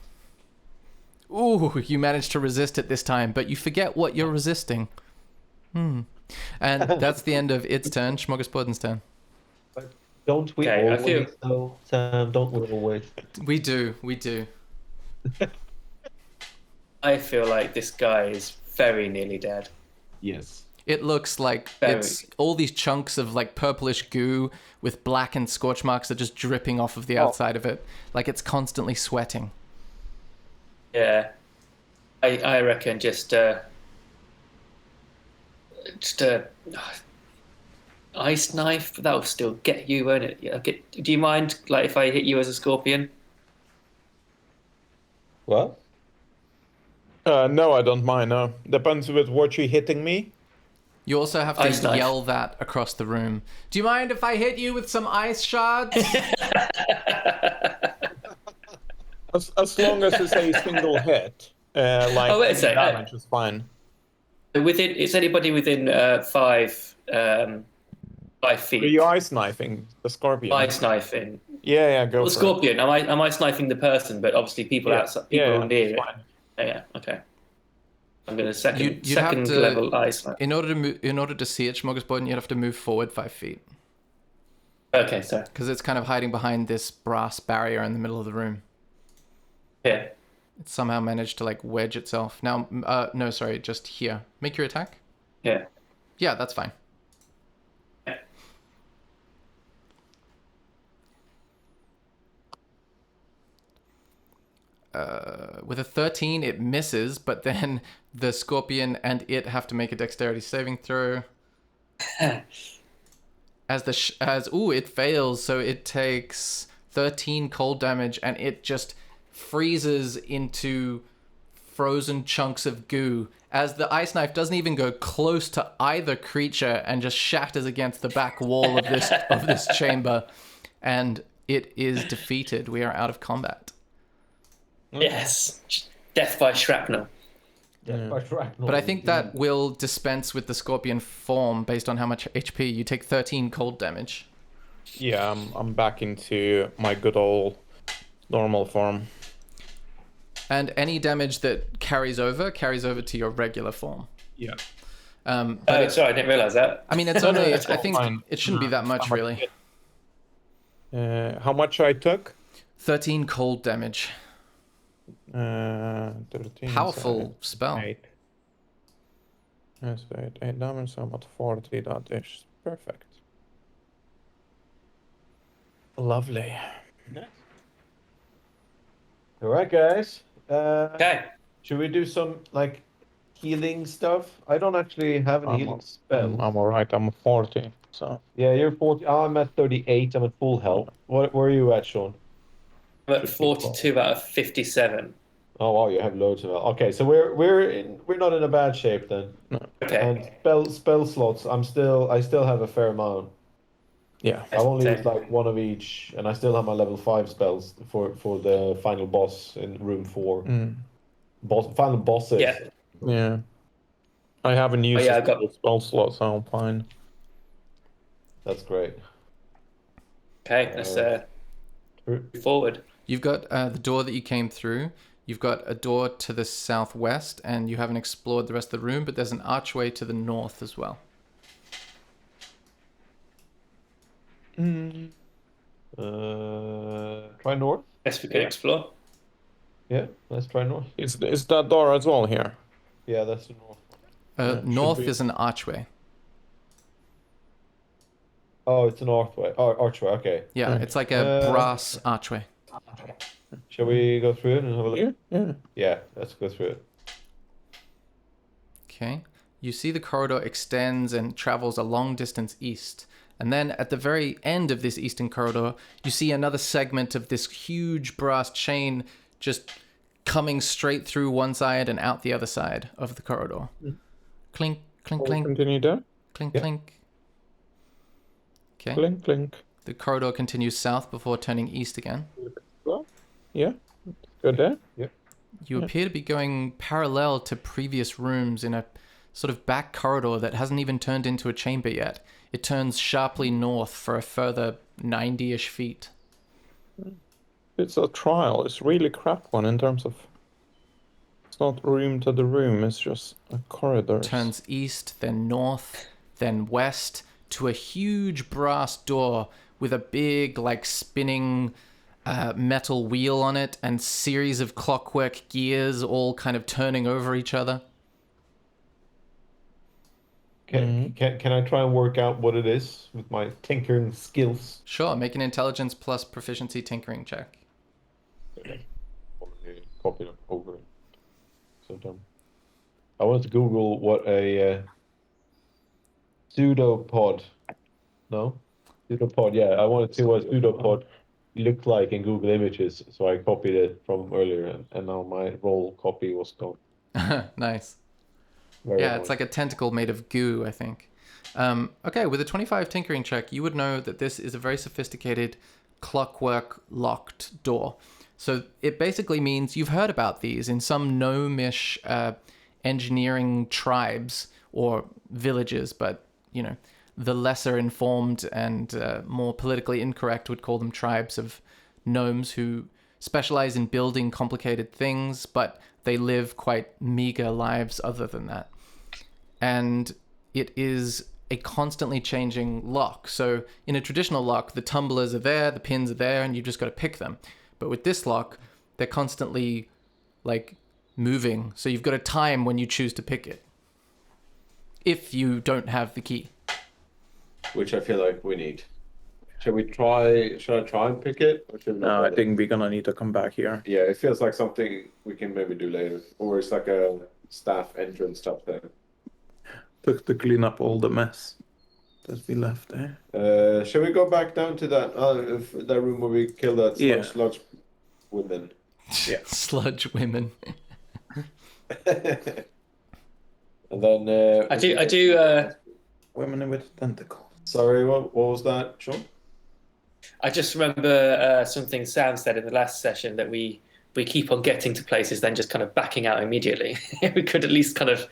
Ooh, you managed to resist it this time, but you forget what you're resisting. And that's the end of its turn. Smorgasbord's turn. But don't we Okay, I always, feel- though, Sam? Don't we always? We do. I feel like this guy is very nearly dead. Yes. It looks like Very. it's all these chunks of like purplish goo with black and scorch marks are just dripping off of the outside of it. Like it's constantly sweating. Yeah, I reckon just ice knife that'll still get you, won't it? Yeah. Do you mind like if I hit you as a scorpion? What? No, I don't mind. No, depends with what you're hitting me. You also have Ice to knife. yell that across the room. Do you mind if I hit you with some ice shards? As long as it's a single hit, like Oh, wait a sec, damage is fine. Is anybody within 5 Are feet? you ice knifing the scorpion? Ice knifing. Yeah, go Well, for scorpion. Am I sniping the person? But obviously, people it. outside, people near it's it. fine. Yeah. Okay. I'm gonna second You'd have second to- level ice knife. In order to see it, Smorgasbord, you'd have to move forward 5 feet. Okay, sorry. Because it's kind of hiding behind this brass barrier in the middle of the room. Yeah. It somehow managed to like wedge itself. Now, no, sorry, just here. Make your attack. Yeah. Yeah, that's fine. With a 13, it misses, but then the scorpion and it have to make a dexterity saving throw. It fails, so it takes 13 cold damage, and it just freezes into frozen chunks of goo as the ice knife doesn't even go close to either creature and just shatters against the back wall of this chamber, and it is defeated. We are out of combat. Yes. Death by shrapnel. But I think that will dispense with the scorpion form based on how much HP. You take 13 cold damage. Yeah, I'm back into my good old normal form. And any damage that carries over to your regular form. Yeah. But Sorry, I didn't realize that. I mean, it's only, it's I all think fine. it shouldn't be that much, really. How much I took? 13 cold damage. 13, Powerful so spell. 8. Yes, 8 damage, so about 40, that is perfect. Lovely. All right, guys. Okay. Should we do some like healing stuff? I don't actually have any healing spells. I'm alright, I'm 40, so. Yeah, you're 40. Oh, I'm at 38. I'm at full health. Where are you at, Sean? I'm at 42 out of 57. Oh wow, you have loads of health. Okay, so we're not in a bad shape then. Okay. And spell slots, I still have a fair amount. Yeah. I've only Same. used like one of each, and I still have my level 5 spells for the final boss in room 4. Final bosses. Yeah. Yeah. I haven't used yeah, a I got- single spell slot, so I'm fine. That's great. Okay. Let's move forward. You've got the door that you came through. You've got a door to the southwest, and you haven't explored the rest of the room, but there's an archway to the north as well. Try north. Yes, we can explore. Yeah, let's try north. Is that door as well here? Yeah, that's the north. North be. is an archway. Oh, it's an archway. Oh, archway. Okay. Yeah, Right. it's like a brass archway. Shall we go through it and have a look? Yeah. Yeah, let's go through it. Okay. You see the corridor extends and travels a long distance east. And then at the very end of this eastern corridor, you see another segment of this huge brass chain just coming straight through one side and out the other side of the corridor. Clink, clink, We'll clink, continue there. clink, Yeah. clink. Okay. Clink, clink. The corridor continues south before turning east again. Yeah. Good there. You appear to be going parallel to previous rooms in a sort of back corridor that hasn't even turned into a chamber yet. It turns sharply north for a further 90-ish feet. It's a trial. It's really crap one in terms of. It's not room to the room. It's just a corridor. Turns east, then north, then west to a huge brass door with a big, like, spinning metal wheel on it and series of clockwork gears all kind of turning over each other. Can I try and work out what it is with my tinkering skills? Sure, make an intelligence plus proficiency tinkering check. Copy it over. So dumb. I wanted to Google what a pseudopod. No, pseudopod. Yeah, I wanted to see what a pseudopod looked like in Google Images, so I copied it from earlier, and now my roll copy was gone. Nice. Very Yeah, annoying. it's like a tentacle made of goo, I think. Okay, with a 25 tinkering check, you would know that this is a very sophisticated clockwork locked door. So it basically means you've heard about these in some gnomish engineering tribes or villages, but, you know, the lesser informed and more politically incorrect would call them tribes of gnomes who specialize in building complicated things, but they live quite meager lives other than that. And it is a constantly changing lock. So in a traditional lock, the tumblers are there, the pins are there, and you've just got to pick them. But with this lock, they're constantly like moving. So you've got a time when you choose to pick it. If you don't have the key. Which I feel like we need. Should I try and pick it? Or should we not No, I bother? think we're gonna need to come back here. Yeah, it feels like something we can maybe do later. Or it's like a staff entrance stuff thing. To clean up all the mess that we left there. Shall we go back down to that room where we killed that Yeah. sludge women? Yeah. Sludge women. And then I do. Women with tentacles. Sorry, what was that, Sean? I just remember something Sam said in the last session that we keep on getting to places, then just kind of backing out immediately. We could at least kind of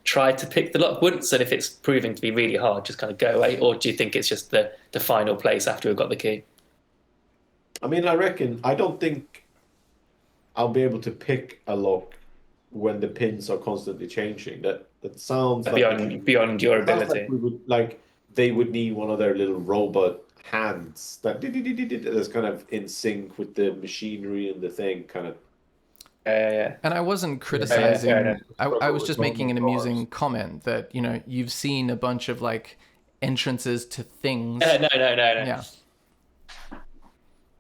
try to pick the lock once, and if it's proving to be really hard, just kind of go away. Or do you think it's just the final place after we've got the key? I mean, I don't think I'll be able to pick a lock when the pins are constantly changing. That sounds like Beyond your sounds like ability. we would, like they would need one of their little robot hands that's kind of in sync with the machinery and the thing, kind of. Yeah. And I wasn't criticizing. yeah. I was just making an Normal amusing comment that, you know, you've seen a bunch of like entrances to things. No. Yeah.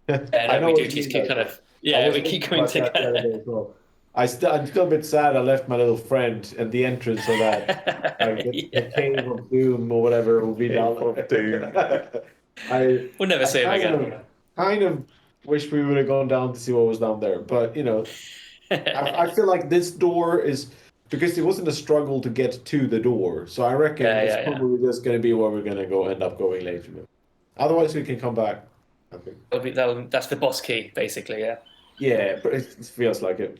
I know We what do you just mean, keep though. kind of I was we keep thinking coming about that the other together. day as well. I'm still a bit sad I left my little friend and the entrance of that, like the Cave of Doom or whatever will be down Cave of Doom. We'll never see him again. Kind of wish we would have gone down to see what was down there, but you know, I feel like this door is because it wasn't a struggle to get to the door, so I reckon it's probably just going to be where we're going to end up going later. Otherwise, we can come back. I think. That's the boss key, basically. Yeah. Yeah, but it feels like it.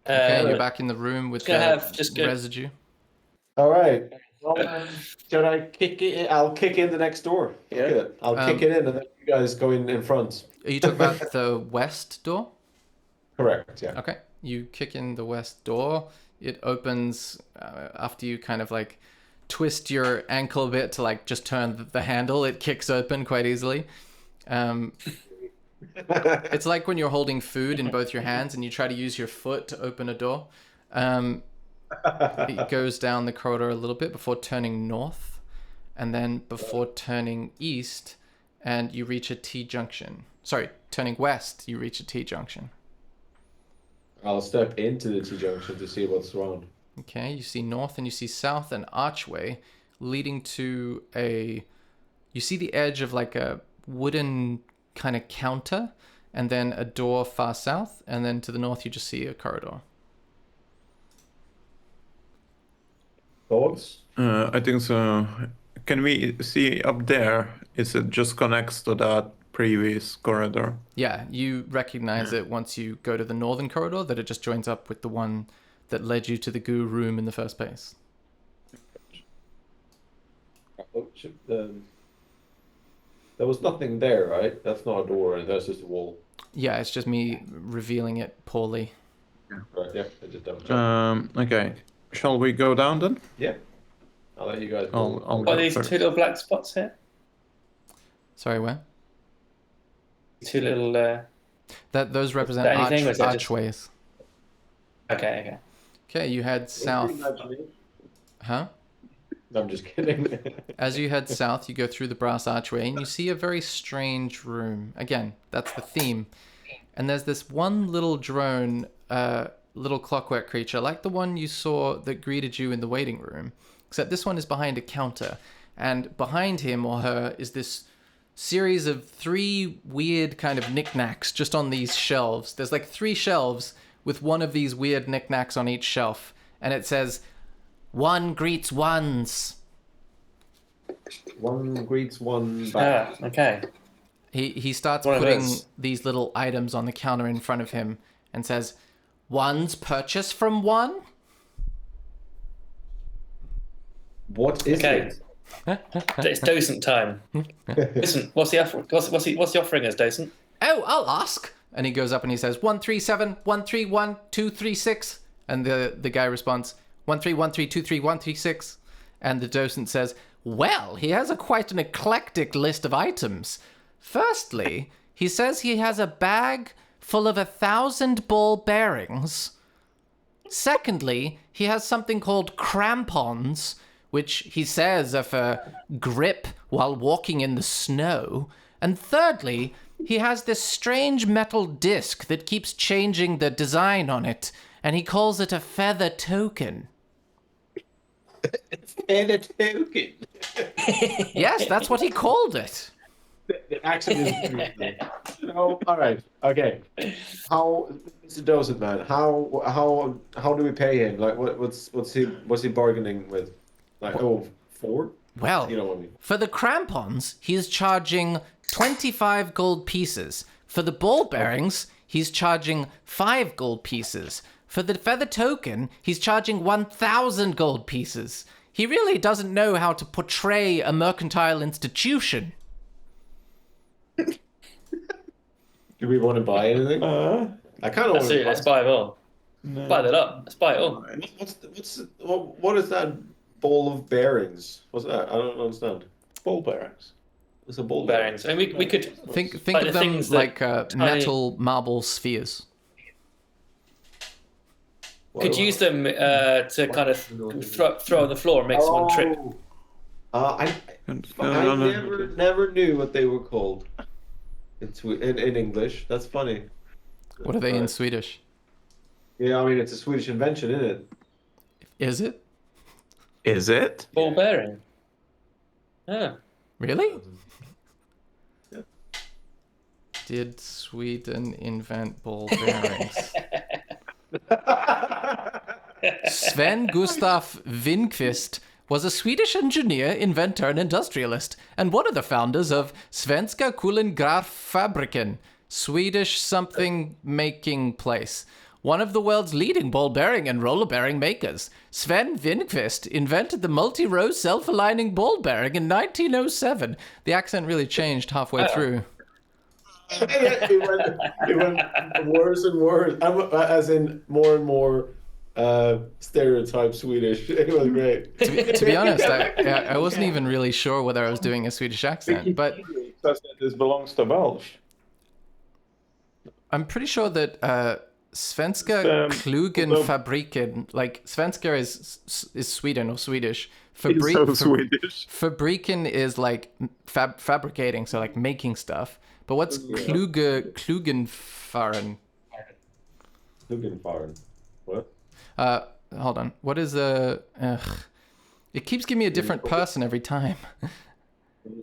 Okay, you're back in the room with the residue. All right. Well, should I kick it? I'll kick in the next door. Yeah. I'll kick it in, and then you guys go in front. Are you talking about the west door? Correct. Yeah. Okay. You kick in the west door. It opens after you kind of like twist your ankle a bit to like just turn the handle. It kicks open quite easily. It's like when you're holding food in both your hands and you try to use your foot to open a door. It goes down the corridor a little bit before turning north, and then before turning east, and you reach a T-junction. Sorry, turning west, you reach a T-junction. I'll step into the T-junction to see what's around. Okay, you see north and you see south, an archway leading to you see the edge of like a wooden kind of counter, and then a door far south, and then to the north you just see a corridor. Thoughts? I think so. Can we see up there? Is it just connects to that previous corridor? Yeah, you recognize it once you go to the northern corridor, that it just joins up with the one that led you to the goo room in the first place. There was nothing there, right? That's not a door, and that's just a wall. Yeah, it's just me revealing it poorly. Right, yeah, I just double check. Okay. Shall we go down then? Yeah. I'll let you guys go. I'll What are go these first. two little black spots here? Sorry, where? Two little. Those represent that anything, or is that just- archways. Okay. Okay, you head south. Huh? No, I'm just kidding. As you head south, you go through the brass archway and you see a very strange room. Again, that's the theme. And there's this one little drone, little clockwork creature, like the one you saw that greeted you in the waiting room. Except this one is behind a counter. And behind him or her is this series of 3 weird kind of knickknacks just on these shelves. There's like 3 shelves with one of these weird knickknacks on each shelf. And it says, "One greets ones." One greets one back. Okay. He starts One of putting those. these little items on the counter in front of him and says, "One's purchase from one?" What is Okay. it? It's docent time. Listen, what's the offering us, docent? "Oh, I'll ask." And he goes up and he says, 137, 131, 236. And the guy responds, 131323136. And the docent says, "Well, he has quite an eclectic list of items. Firstly, he says he has a bag full of 1,000 ball bearings. Secondly, he has something called crampons, which he says are for grip while walking in the snow. And thirdly, he has this strange metal disc that keeps changing the design on it, and he calls it a feather token." And a token. Yes, that's what he called it. The accent is no. All right. Okay. How, Mr. Docent Man? How do we pay him? Like, what's he bargaining with? Like, 4? Well, You know what I mean? for the crampons, he's charging 25 gold pieces. For the ball bearings, he's charging 5 gold pieces. For the feather token, he's charging 1,000 gold pieces. He really doesn't know how to portray a mercantile institution. Do we want to buy anything? I kind of want Absolutely, to. let's buy it all. Buy that up. Let's buy it all. What is that ball of bearings? What's that? I don't understand. Ball bearings. It's a ball Bearings. I mean, we could Think like of the them things that like tiny- metal marble spheres. could use them to kind of throw on the floor and make someone trip. I never knew what they were called. In English. That's funny. What are they in Swedish? Yeah, I mean it's a Swedish invention, isn't it? Is it? Is it? Ball bearing. Yeah. Really? Yeah. Did Sweden invent ball bearings? Sven Gustaf Winqvist was a Swedish engineer, inventor, and industrialist, and one of the founders of Svenska Kullengravfabriken, Swedish something making place. One of the world's leading ball bearing and roller bearing makers, Sven Winqvist invented the multi-row self-aligning ball bearing in 1907. The accent really changed halfway through. it went worse and worse. As in more and more stereotype Swedish. It was great. To be honest, I wasn't even really sure whether I was doing a Swedish accent, but Says that this belongs to Welsh. I'm pretty sure that Svenska Klugenfabriken, like Svenska is Sweden or Swedish. Swedish. Fabriken is like fabricating, so like making stuff. But what's Klugenfahren? Klugenfahren. What? Hold on. What is a? It keeps giving me a different person every time.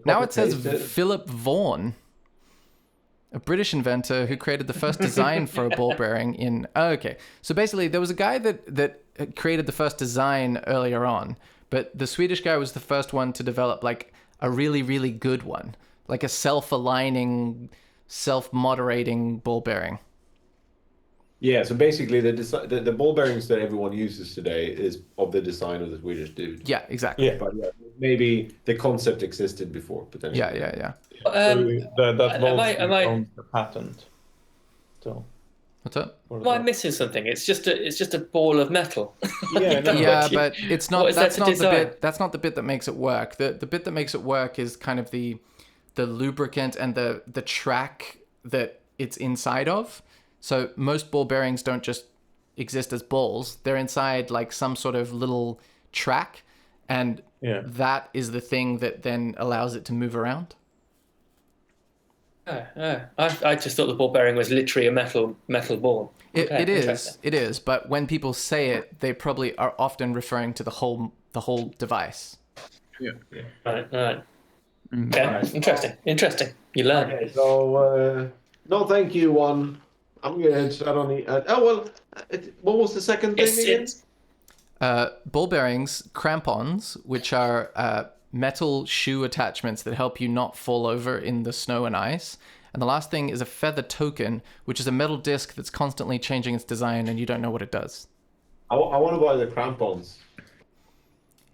Now it says Philip Vaughan, a British inventor who created the first design for a ball bearing in... Oh, okay. So basically, there was a guy that created the first design earlier on, but the Swedish guy was the first one to develop like a really, really good one, like a self-aligning, self-moderating ball bearing. Yeah, so basically the ball bearings that everyone uses today is of the design of the Swedish dude. Yeah, exactly. But yeah, maybe the concept existed before, potentially. Yeah. That am I- Volkswagen owns the patent. So. What's up? Am I missing something? It's just a ball of metal. Yeah, no. Yeah, but it's not. What is That's that to not the design? bit. That's not the bit that makes it work. The bit that makes it work is kind of the lubricant and the track that it's inside of. So most ball bearings don't just exist as balls. They're inside like some sort of little track, and that is the thing that then allows it to move around. I just thought the ball bearing was literally a metal ball. It is. But when people say it, they probably are often referring to the whole device. Yeah. Right. Okay. Interesting. You learn. Okay, so no, thank you. One, I'm good. I don't need. What was the second thing again? Ball bearings, crampons, which are metal shoe attachments that help you not fall over in the snow and ice. And the last thing is a feather token, which is a metal disc that's constantly changing its design and you don't know what it does. I want to buy the crampons.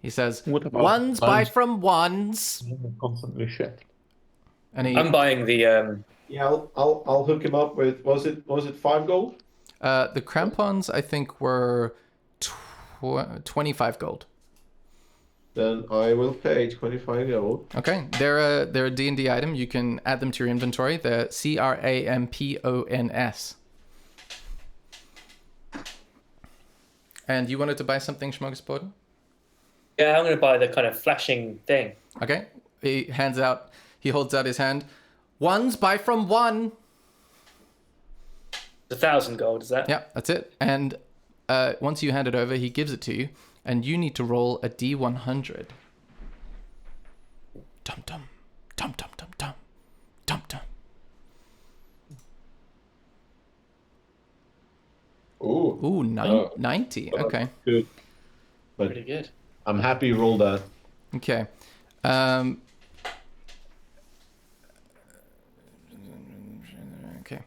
He says, What about ones buy from ones. Constantly shit. And I'm buying the. Yeah, I'll hook him up with. Was it 5 gold? The crampons, I think, were 25 gold. Then I will pay 25 gold. Okay, they're a D&D item. You can add them to your inventory. They're CRAMPONS. And you wanted to buy something, Smorgasbord? Yeah, I'm going to buy the kind of flashing thing. Okay, he holds out his hand. Ones buy from one. 1,000 gold, is that? Yeah, that's it. And once you hand it over, he gives it to you. And you need to roll a D100. Dum dum. Dum dum dum dum. Dum dum. Ooh, 90. Okay. Good. But Pretty good. I'm happy you rolled that. Okay. Okay.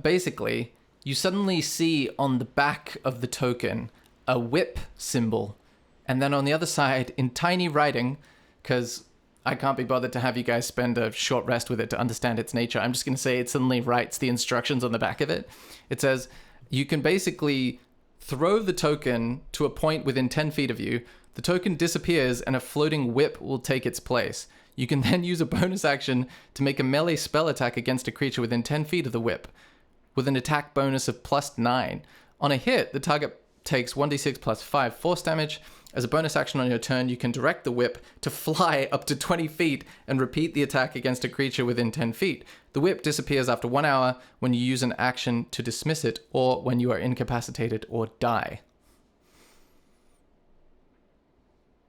Basically, you suddenly see on the back of the token a whip symbol, and then on the other side, in tiny writing, because I can't be bothered to have you guys spend a short rest with it to understand its nature, I'm just going to say it suddenly writes the instructions on the back of it. It says, you can basically throw the token to a point within 10 feet of you, the token disappears, and a floating whip will take its place. You can then use a bonus action to make a melee spell attack against a creature within 10 feet of the whip, with an attack bonus of +9. On a hit, the target takes 1d6 plus 5 force damage. As a bonus action on your turn, you can direct the whip to fly up to 20 feet and repeat the attack against a creature within 10 feet. The whip disappears after 1 hour when you use an action to dismiss it, or when you are incapacitated or die.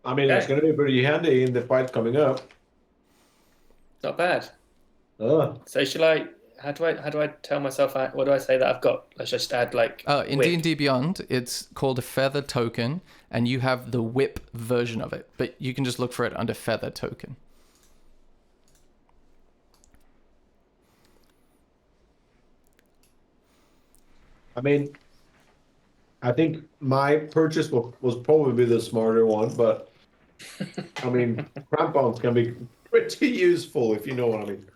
I mean, it's going to be pretty handy in the fight coming up. Not bad. So shall I? How do I tell myself? What do I say that I've got? Let's just add like. In whip. D&D Beyond, it's called a feather token, and you have the whip version of it, but you can just look for it under feather token. I mean, I think my purchase was probably the smarter one, but I mean, crampons can be pretty useful if you know what I mean.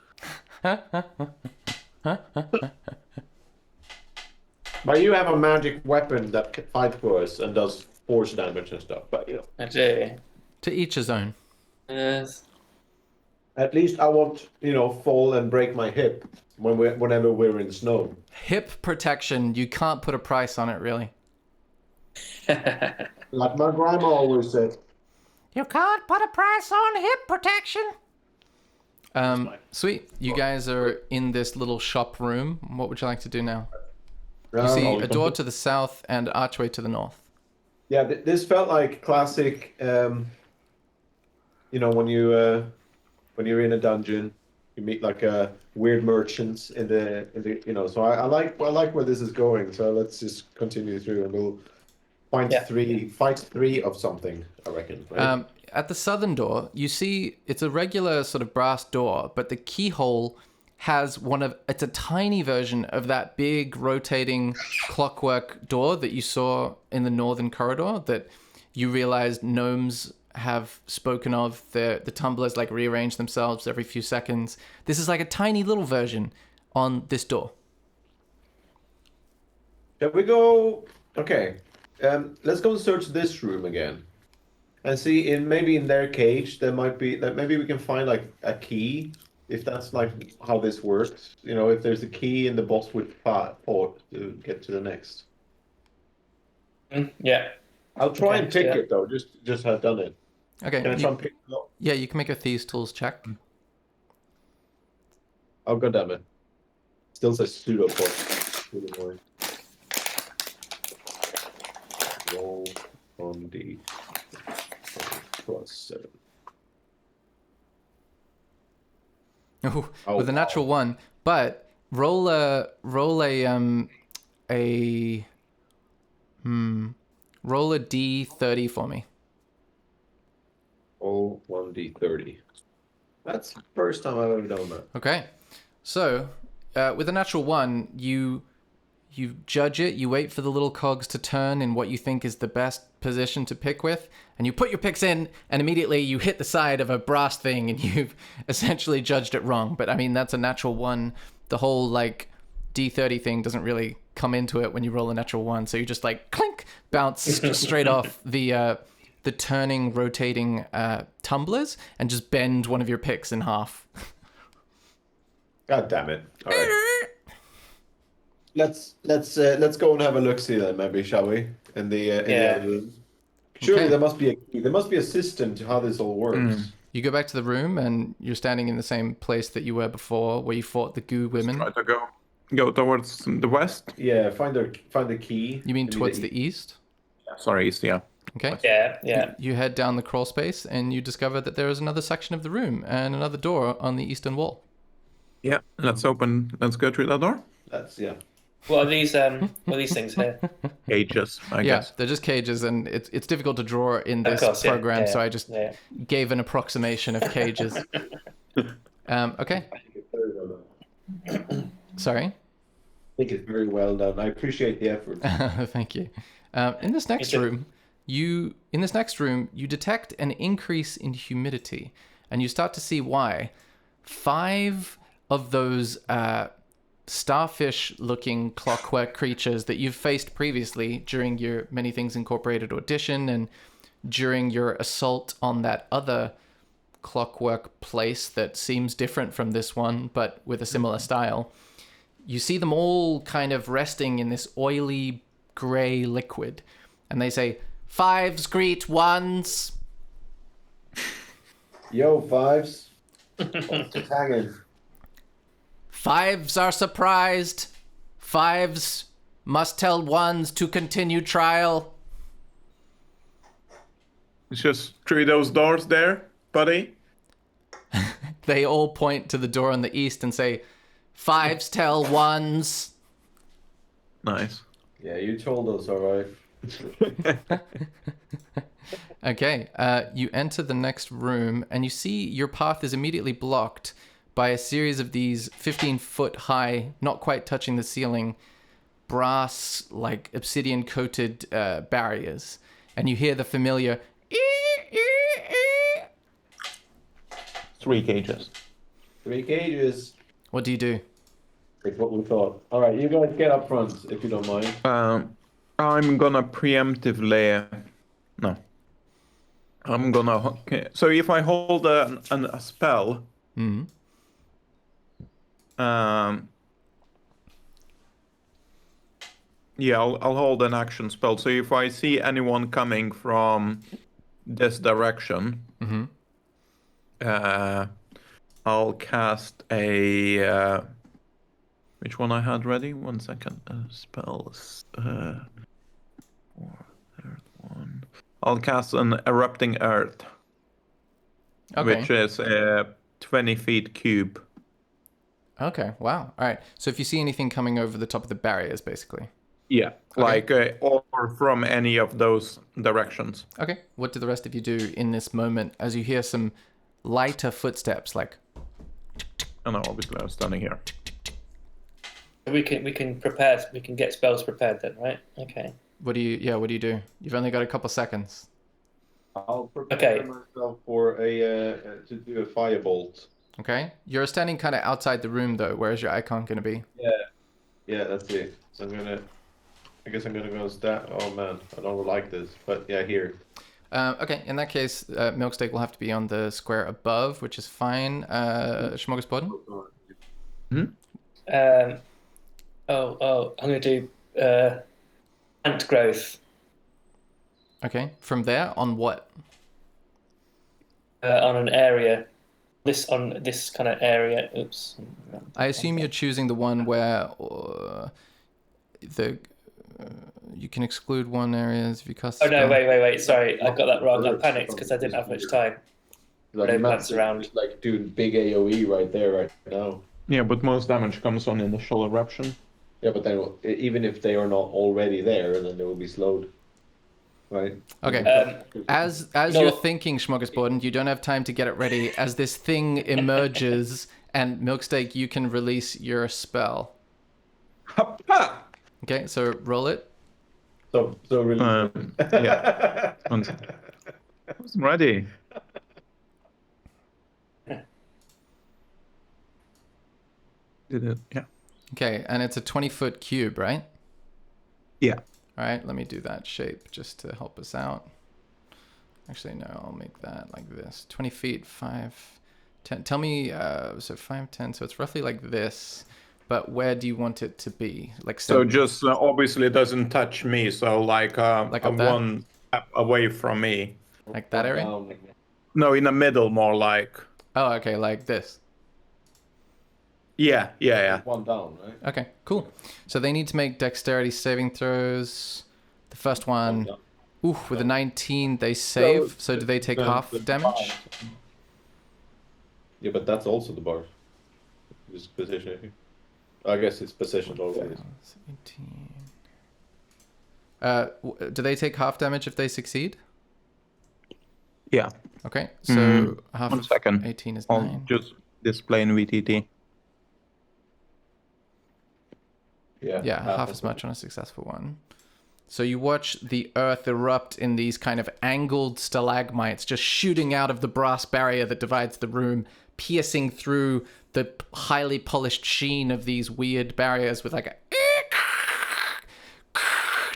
But you have a magic weapon that can fight for us and does force damage and stuff. But you know, I do. To each his own. Yes. at least I won't, fall and break my hip whenever we're in snow. Hip protection, you can't put a price on it, really. Like my grandma always said. You can't put a price on hip protection. Sweet. You guys are in this little shop room. What would you like to do now? You see a door to the south and archway to the north. Yeah, this felt like classic. When you're in a dungeon, you meet like weird merchants in the. So I like where this is going. So let's just continue through and we'll fight three of something. I reckon. Right? At the southern door, you see it's a regular sort of brass door, but the keyhole has it's a tiny version of that big rotating clockwork door that you saw in the northern corridor that you realized gnomes have spoken of. The tumblers like rearrange themselves every few seconds. This is like a tiny little version on this door. Shall we go? Okay. Let's go and search this room again, and see maybe in their cage there might be that maybe we can find like a key, if that's like how this works. You know, if there's a key in the boss with port to get to the next. Yeah. I'll try and pick it though. Just have done it. Okay. Can I try and pick it up? Yeah, you can make a thieves tools check. Oh god damn it! Still says pseudo port. Really annoying. Roll on D +7. Ooh, Oh, with a natural wow. 1, but roll a D30 for me. Roll 1d30. That's the first time I've ever done that. Okay, so with a natural 1, you judge it. You wait for the little cogs to turn in what you think is the best position to pick with, and you put your picks in, and immediately you hit the side of a brass thing, and you've essentially judged it wrong. But I mean, that's a natural 1. The whole like D30 thing doesn't really come into it when you roll a natural 1, so you just like clink, bounce straight off the turning, rotating tumblers, and just bend one of your picks in half. God damn it! All right. Let's go and have a look see then, maybe, shall we? In the other room. Surely Okay. there must be a key. There must be a system to how this all works. You go back to the room, and you're standing in the same place that you were before, where you fought the goo women. Try to go towards the west. Yeah, find the key. You mean Maybe towards the east? Sorry, east, yeah. Okay. Yeah. You head down the crawl space, and you discover that there is another section of the room and another door on the eastern wall. Yeah, let's go through that door. That's What are these things here? Cages, I Yeah, guess. they're just cages, and it's difficult to draw in this course, yeah, program, yeah, so I just yeah. gave an approximation of cages. Okay. I think it's very well done. Sorry. I think it's very well done. I appreciate the effort. Thank you. In this next room, you detect an increase in humidity, and you start to see why. 5 of those starfish-looking clockwork creatures that you've faced previously during your Many Things Incorporated audition and during your assault on that other clockwork place that seems different from this one, but with a similar style. You see them all kind of resting in this oily gray liquid, and they say, "Fives greet ones." Yo, fives. Just hanging. Fives are surprised. Fives must tell ones to continue trial. It's just through those doors there, buddy. They all point to the door on the east and say, "Fives tell ones." Nice. Yeah, you told us, all right. Okay, you enter the next room, and you see your path is immediately blocked by a series of these 15-foot high, not quite touching the ceiling, brass, like obsidian-coated barriers. And you hear the familiar... 3 cages. 3 cages. What do you do? It's what we thought. All right, you guys get up front, if you don't mind. I'm gonna preemptively... No. I'm gonna... Okay. So if I hold a spell... Mm-hmm. Yeah, I'll hold an action spell. So if I see anyone coming from this direction, I'll cast a... which one I had ready? 1 second. Spells. Earth one. I'll cast an Erupting Earth, Okay. which is a 20 feet cube. Okay, wow. All right. So if you see anything coming over the top of the barriers, basically. Yeah, like or from any of those directions. Okay. What do the rest of you do in this moment as you hear some lighter footsteps, like... Oh no, obviously I was standing here. We can prepare. We can get spells prepared then, right? Okay. What do you do? You've only got a couple seconds. I'll prepare myself for to do a firebolt. Okay. You're standing kind of outside the room though. Where's your icon going to be? Yeah, that's it. So I guess I'm gonna go stat. Oh man, I don't like this, but yeah, here. Okay, in that case, Milksteak will have to be on the square above, which is fine. Smorgasborden? I'm going to do ant growth. Okay, from there, on what? On an area. On this kind of area. Oops. I assume you're choosing the one where you can exclude one area if you cast. Oh no! Wait! Sorry, I got that wrong. I panicked because I didn't have much time. Like plants around. Just like doing big AOE right there, right now. Yeah, but most damage comes on initial eruption. Yeah, but then even if they are not already there, then they will be slowed. Right. Okay. As you're thinking, Smorgasborden, you don't have time to get it ready. As this thing emerges, and Milksteak, you can release your spell. Okay, so roll it. So release. Yeah. I wasn't ready. Did it? Yeah. Okay, and it's a 20-foot cube, right? Yeah. All right, let me do that shape just to help us out. Actually, no, I'll make that like this. 20 feet, 5, 10. Tell me, so 5, 10, so it's roughly like this. But where do you want it to be? Like so just obviously it doesn't touch me, so like one step away from me. Like that area? No, in the middle more like. Oh, okay, like this. Yeah. One down, right? Okay, cool. So they need to make dexterity saving throws. The first one, with a 19, they save. So do they take half damage? Yeah, but that's also the bar. Just position. I guess it's positioned already. 17. Do they take half damage if they succeed? Yeah. Okay, so half 1 second. 18 is I'll 9. just display in VTT. Yeah, half as much on a successful one. So you watch the earth erupt in these kind of angled stalagmites just shooting out of the brass barrier that divides the room, piercing through the highly polished sheen of these weird barriers with like a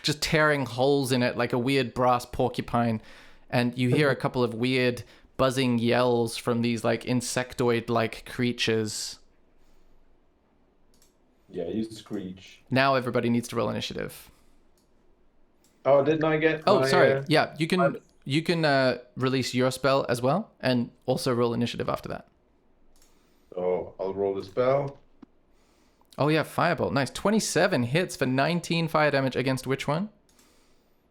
just tearing holes in it like a weird brass porcupine. And you hear a couple of weird buzzing yells from these like insectoid-like creatures. Yeah, you screech. Now everybody needs to roll initiative. Oh, didn't I get? Oh, sorry. Yeah, you can release your spell as well, and also roll initiative after that. Oh, I'll roll the spell. Oh yeah, firebolt. Nice. 27 hits for 19 fire damage against which one?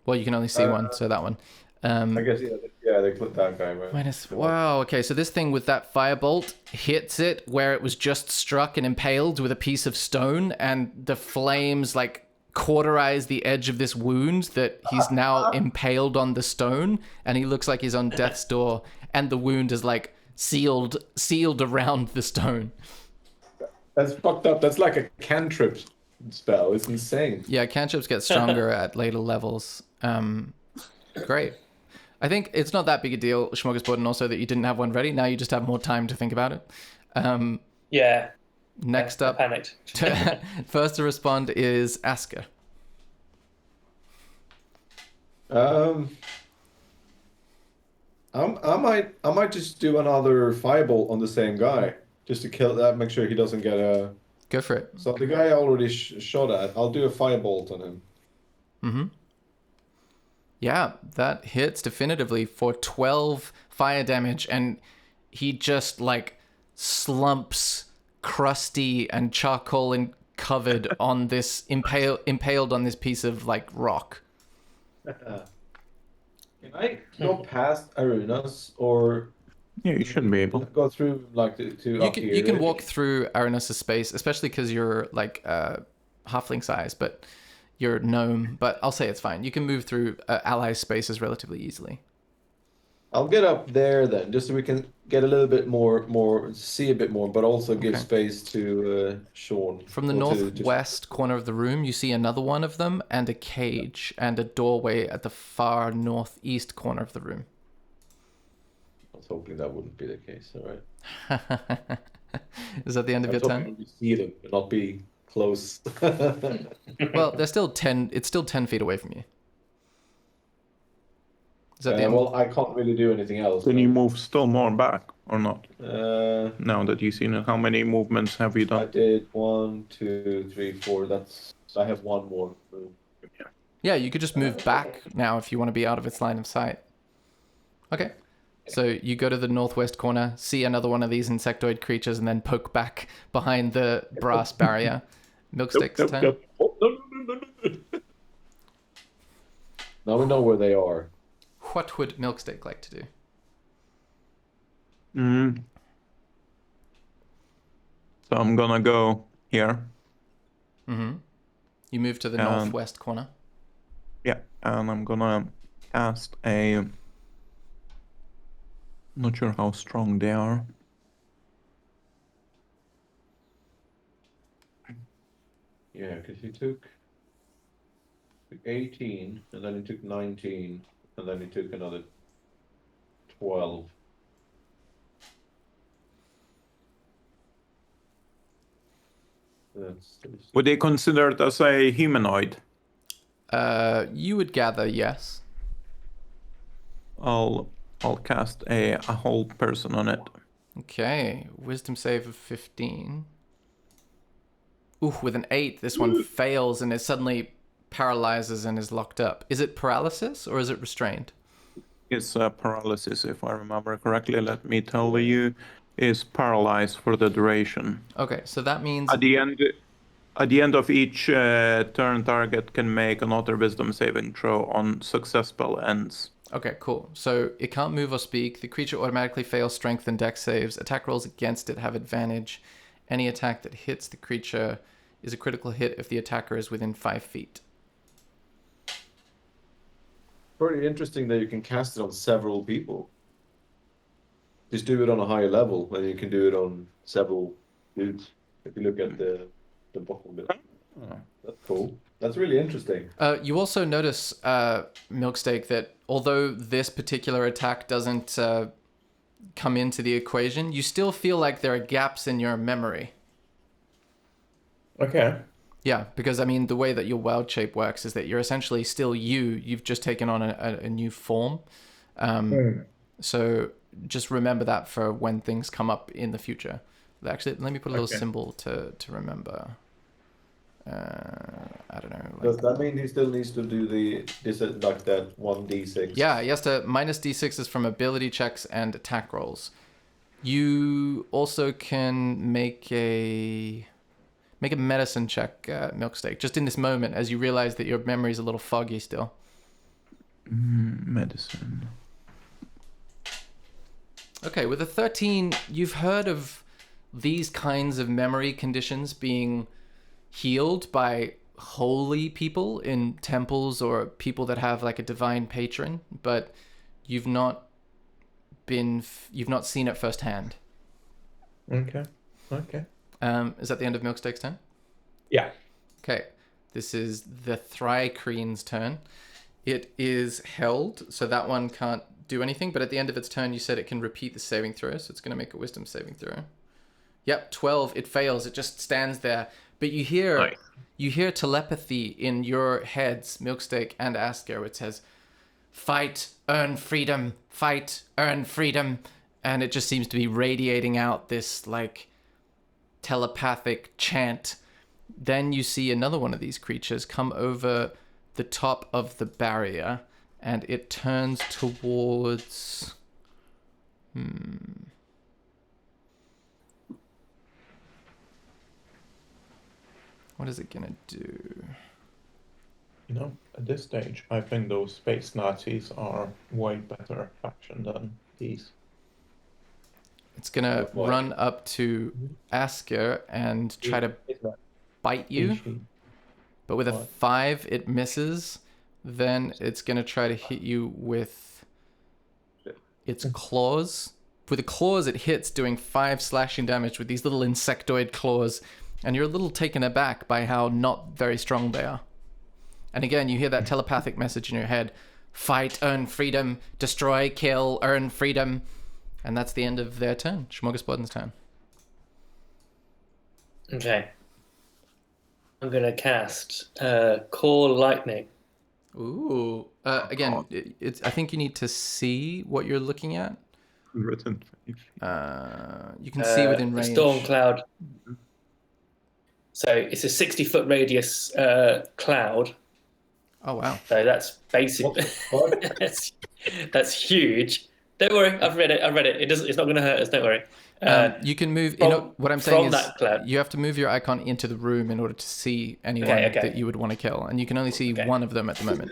Well, you can only see one, so that one. I guess they clipped that guy, right? Wow. Okay, so this thing with that firebolt hits it where it was just struck and impaled with a piece of stone, and the flames like cauterize the edge of this wound that he's now impaled on the stone, and he looks like he's on death's door, and the wound is like sealed around the stone. That's fucked up. That's like a cantrip spell. It's insane. Yeah, cantrips get stronger at later levels. Great. I think it's not that big a deal, Smorgasbord, also that you didn't have one ready. Now you just have more time to think about it. Yeah. Next up, I panicked. first to respond is Asker. I might just do another firebolt on the same guy just to kill that. Make sure he doesn't get a. Go for it. So the guy I already shot at, I'll do a firebolt on him. Mm-hmm. Yeah, that hits definitively for 12 fire damage, and he just like slumps crusty and charcoal and covered on this impaled on this piece of like rock. Can I go past Arunas or? Yeah, you shouldn't be able. Go through like you can walk through Arunas' space, especially because you're like halfling size, but you're gnome. But I'll say it's fine. You can move through ally spaces relatively easily. I'll get up there then, just so we can get a little bit more, see a bit more, but also give space to Sean. From the northwest corner of the room, you see another one of them, and a cage, and a doorway at the far northeast corner of the room. I was hoping that wouldn't be the case. All right. Is that the end of I your was hoping turn? to see them, but not be close. Well, they're still 10. It's still 10 feet away from you. Is that the end? Well, I can't really do anything else. Can you move still more back or not? Uh, Now that you've seen it, how many movements have you I done? did 1, 2, 3, 4. I have one more move. Yeah, you could just move back now if you want to be out of its line of sight. Okay. So you go to the northwest corner, see another one of these insectoid creatures, and then poke back behind the brass barrier. Milkstick's turn. Oh, no. Now we know where they are. What would Milkstick like to do? So I'm gonna go here. Mm-hmm. You move to the northwest corner. Yeah, and I'm gonna cast a... Not sure how strong they are. Yeah, because he took 18, and then he took 19, and then he took another 12. Would they consider it as a humanoid? You would gather yes. I'll cast a whole person on it. Okay, wisdom save of 15. Ooh, with an 8, this one fails and it suddenly paralyzes and is locked up. Is it paralysis or is it restrained? It's paralysis, if I remember correctly. Let me tell you, is paralyzed for the duration. Okay, so that means... At the end of each turn, target can make another wisdom saving throw on successful ends. Okay, cool. So it can't move or speak. The creature automatically fails strength and dex saves. Attack rolls against it have advantage. Any attack that hits the creature is a critical hit if the attacker is within 5 feet. Pretty interesting that you can cast it on several people. Just do it on a higher level, and you can do it on several dudes. If you look at the bottom bit. That's cool. That's really interesting. You also notice, Milksteak, that although this particular attack doesn't come into the equation, you still feel like there are gaps in your memory. Okay. Yeah, because, I mean, the way that your wild shape works is that you're essentially still you. You've just taken on a new form. So just remember that for when things come up in the future. Actually, let me put a little symbol to remember. I don't know. Does that mean he still needs to do like that 1d6? Yeah, he has to minus d6s from ability checks and attack rolls. You also can make a medicine check, Milksteak, just in this moment as you realize that your memory is a little foggy still. Medicine. Okay, with a 13, you've heard of these kinds of memory conditions being healed by holy people in temples or people that have like a divine patron, but you've not seen it firsthand. Okay. Is that the end of Milksteak's turn? Yeah. Okay, this is the Thrycreen's turn. It is held, so that one can't do anything, but at the end of its turn, you said it can repeat the saving throw, so it's going to make a wisdom saving throw. Yep, 12, it fails, it just stands there. But you hear telepathy in your heads, Milksteak and Asker, it says, fight, earn freedom, fight, earn freedom. And it just seems to be radiating out this, like, telepathic chant. Then you see another one of these creatures come over the top of the barrier, and it turns towards... What is it gonna do? You know, at this stage, I think those space Nazis are way better faction than these. It's gonna run up to Asker and try to bite you. But with a 5, it misses. Then it's gonna try to hit you with its claws. With the claws, it hits, doing 5 slashing damage with these little insectoid claws. And you're a little taken aback by how not very strong they are. And again, you hear that telepathic message in your head. Fight, earn freedom, destroy, kill, earn freedom. And that's the end of their turn. Smorgasbord's turn. Okay. I'm going to cast Call Lightning. Ooh. Again, it's. I think you need to see what you're looking at. 120. You can see within range. Storm cloud. So it's a 60-foot radius cloud. Oh, wow. So that's basic. that's huge. Don't worry, I've read it. It's not going to hurt us. Don't worry. You can move. From, what I'm saying is, that cloud. you have to move your icon into the room in order to see anyone that you would want to kill, and you can only see one of them at the moment.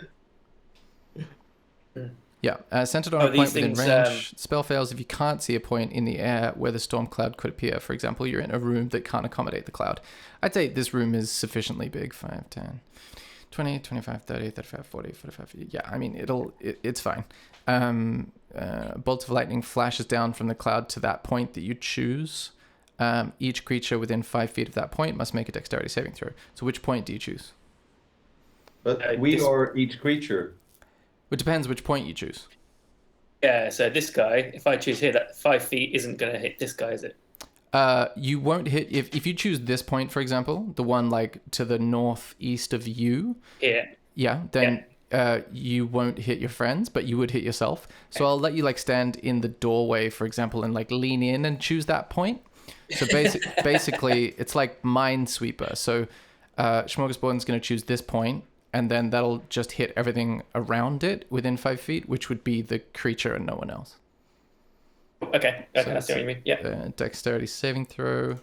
Yeah, centered on a point within range. Spell fails if you can't see a point in the air where the storm cloud could appear. For example, you're in a room that can't accommodate the cloud. I'd say this room is sufficiently big. 5, 10, 20, 25, 30, 35, 40, 45. Yeah, I mean, it's fine. Bolts of lightning flashes down from the cloud to that point that you choose. Each creature within 5 feet of that point must make a dexterity saving throw. So which point do you choose? But we are each creature. It depends which point you choose. Yeah, so this guy, if I choose here, that 5 feet isn't going to hit this guy, is it? You won't hit if you choose this point, for example, the one like to the northeast of you. Yeah. Then you won't hit your friends, but you would hit yourself. So I'll let you like stand in the doorway, for example, and like lean in and choose that point. So basically, it's like Minesweeper. So Smorgasbord's going to choose this point, and then that'll just hit everything around it within 5 feet, which would be the creature and no one else. Okay, I see what you mean. Yeah. Dexterity saving throw.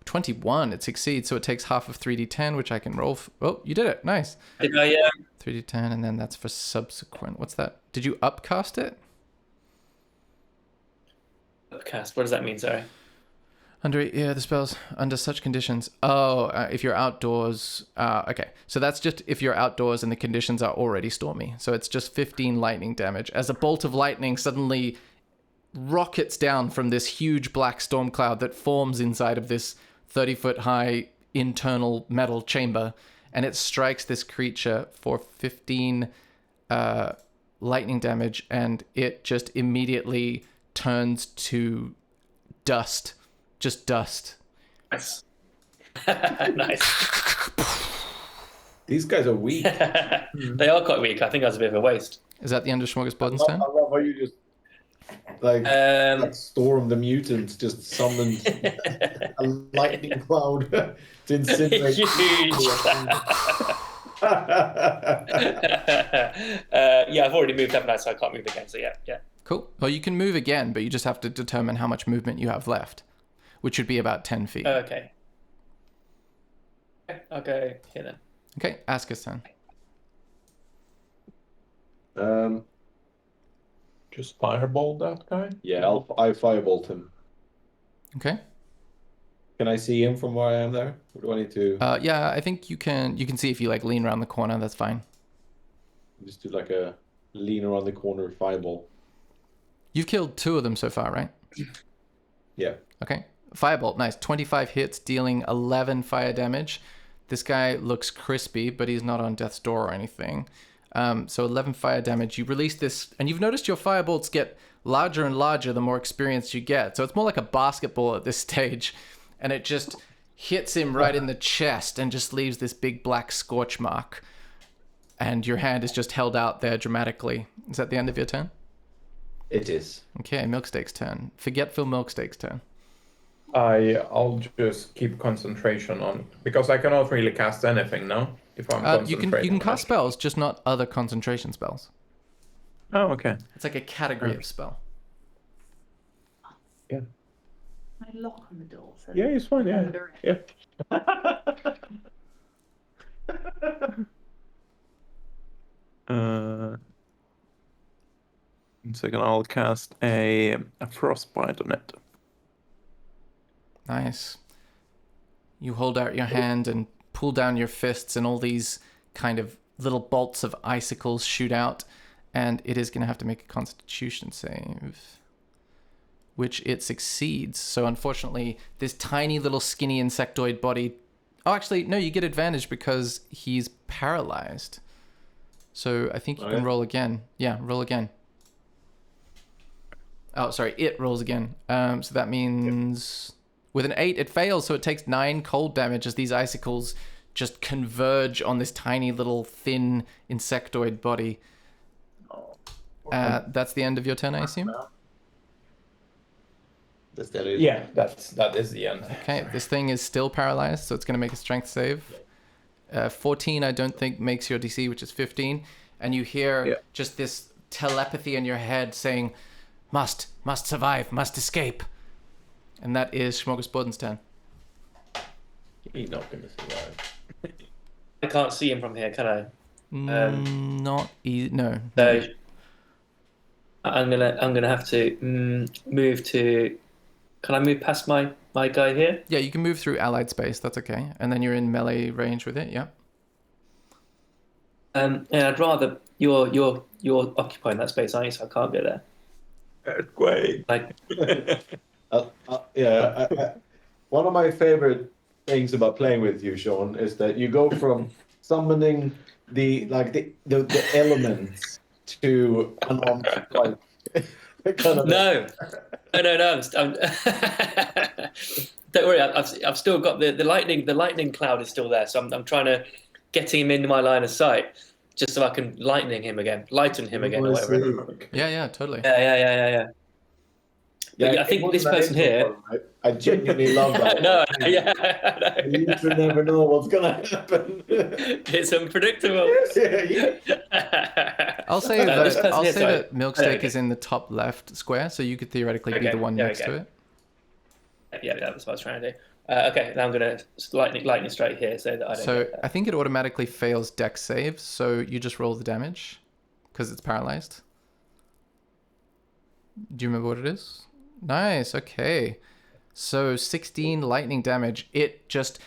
21, it succeeds, so it takes half of 3d10, which I can roll. Oh, you did it. Nice. Did I? 3d10, and then that's for subsequent. What's that? Did you upcast it? Upcast. What does that mean? Sorry. The spells under such conditions. Oh, if you're outdoors. Okay, so that's just if you're outdoors and the conditions are already stormy. So it's just 15 lightning damage as a bolt of lightning suddenly rockets down from this huge black storm cloud that forms inside of this 30-foot high internal metal chamber, and it strikes this creature for 15 lightning damage, and it just immediately turns to dust. Just dust. Nice. Nice. These guys are weak. They are quite weak. I think that's a bit of a waste. Is that the end of Smorgasbord's turn? I love how you just like Storm the mutant just summoned a lightning cloud to incinerate. Yeah, I've already moved, haven't I? So I can't move again. So yeah. Cool. Well, you can move again, but you just have to determine how much movement you have left, which would be about 10 feet. Okay. I'll go here then. Okay, Aska's turn. Just fireball that guy? Yeah, I firebolt him. Okay. Can I see him from where I am there? Or do I need to Yeah, I think you can see if you like lean around the corner, that's fine. just do like a lean around the corner fireball? You've killed 2 of them so far, right? Yeah. Okay. Firebolt, nice. 25 hits, dealing 11 fire damage. This guy looks crispy, but he's not on death's door or anything. So 11 fire damage. You release this, and you've noticed your firebolts get larger and larger the more experience you get. So it's more like a basketball at this stage, and it just hits him right in the chest and just leaves this big black scorch mark. And your hand is just held out there dramatically. Is that the end of your turn? It is. Okay, Milksteak's turn. Forgetful Milksteak's turn. I'll just keep concentration on, because I cannot really cast anything now if I'm concentrating. You can cast spells, just not other concentration spells. Oh, okay. It's like a category of spell. Yeah. My lock on the door. So Yeah, it's fine. Yeah. Yeah. One second, I'll cast a frostbite on it. Nice. You hold out your hand and pull down your fists, and all these kind of little bolts of icicles shoot out, and it is going to have to make a Constitution save, which it succeeds. So unfortunately, this tiny little skinny insectoid body... Oh, actually, no, you get advantage because he's paralyzed. So I think you can roll again. Yeah, roll again. Oh, sorry, it rolls again. So that means with an 8, it fails. So it takes 9 cold damage as these icicles just converge on this tiny little thin insectoid body. That's the end of your turn, I assume? Yeah, that is the end. Okay, this thing is still paralyzed, so it's going to make a strength save. 14, I don't think, makes your DC, which is 15. And you hear just this telepathy in your head saying, must survive, must escape. And that is Smorgasbord's turn. He's not going to survive. I can't see him from here, can I? No. So I'm gonna have to move to. Can I move past my guy here? Yeah, you can move through allied space. That's okay. And then you're in melee range with it. Yeah. And I'd rather you're occupying that space, aren't you? So I can't get there. Earthquake. Like, One of my favorite things about playing with you, Sean, is that you go from summoning the elements to an like kind of no. Don't worry. I've still got the lightning. The lightning cloud is still there, so I'm trying to get him into my line of sight, just so I can lighten him again, or whatever. Yeah, totally. Yeah. I think this person here. I genuinely love that. No. You should never know what's gonna happen. It's unpredictable. I'll say that Milksteak is in the top left square, so you could theoretically be the one next to it. Yeah, that's what I was trying to do. Okay, now I'm gonna lightning straight here so that I don't. So I think it automatically fails dex saves, so you just roll the damage because it's paralyzed. Do you remember what it is? Nice. Okay. So 16 lightning damage. It just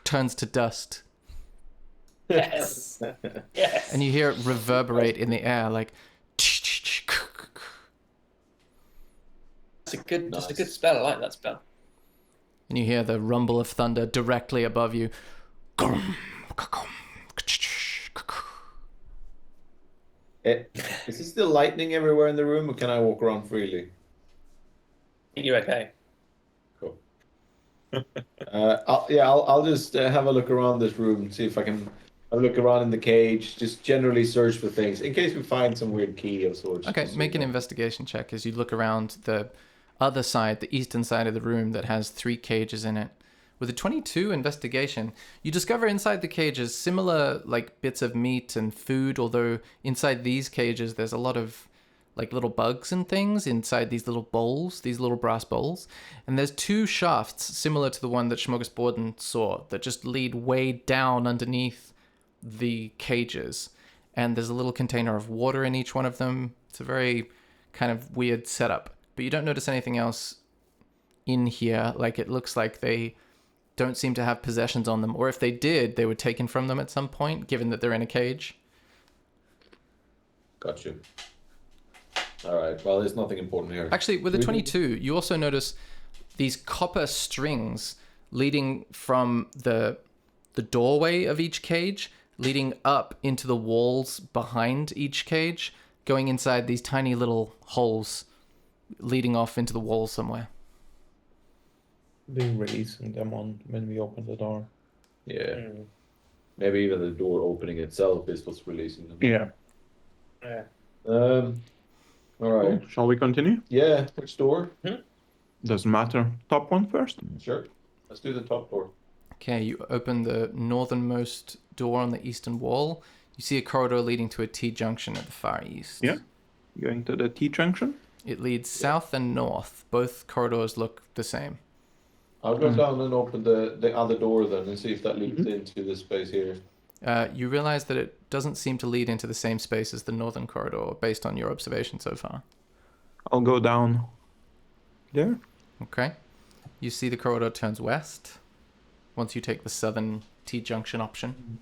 turns to dust. Yes. Yes. And you hear it reverberate in the air like. That's a good spell. I like that spell. And you hear the rumble of thunder directly above you. Is it still lightning everywhere in the room, or can I walk around freely? I think you're okay. Cool. I'll just have a look around this room, see if I can have a look around in the cage, just generally search for things in case we find some weird key of sorts. Okay, make an investigation check as you look around the other side, the eastern side of the room that has 3 cages in it. With a 22 investigation, you discover inside the cages similar like bits of meat and food, although inside these cages there's a lot of like little bugs and things inside these little bowls, these little brass bowls. And there's 2 shafts similar to the one that Smorgasborden saw that just lead way down underneath the cages. And there's a little container of water in each one of them. It's a very kind of weird setup. But you don't notice anything else in here. Like it looks like they don't seem to have possessions on them. Or if they did, they were taken from them at some point, given that they're in a cage. Got you. All right. Well, there's nothing important here. Actually, with a 22, you also notice these copper strings leading from the doorway of each cage, leading up into the walls behind each cage, going inside these tiny little holes, leading off into the wall somewhere. Be releasing them on when we open the door. Yeah. Maybe even the door opening itself is what's releasing them. Yeah. All right. Cool. Shall we continue? Yeah. Which door? Doesn't matter. Top one first. Sure. Let's do the top door. Okay, you open the northernmost door on the eastern wall. You see a corridor leading to a T-junction at the far east. Yeah. Going to the T-junction? It leads south and north. Both corridors look the same. I'll go down and open the other door then and see if that leads into this space here. You realize that it doesn't seem to lead into the same space as the northern corridor based on your observation so far. I'll go down there. Okay. You see the corridor turns west once you take the southern T-junction option.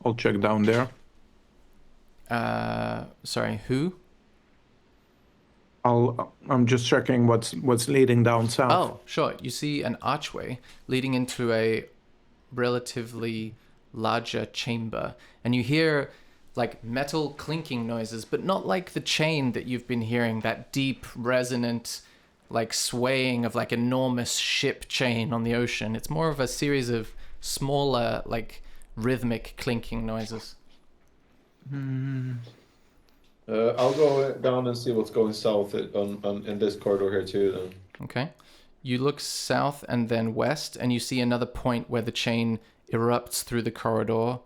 I'll check down there. Sorry, who? I'm just checking what's leading down south. Oh, sure. You see an archway leading into a relatively larger chamber, and you hear like metal clinking noises, but not like the chain that you've been hearing, that deep, resonant, like swaying of like enormous ship chain on the ocean. It's more of a series of smaller, like rhythmic clinking noises. I'll go down and see what's going south in this corridor here too. Then. Okay. You look south and then west, and you see another point where the chain erupts through the corridor.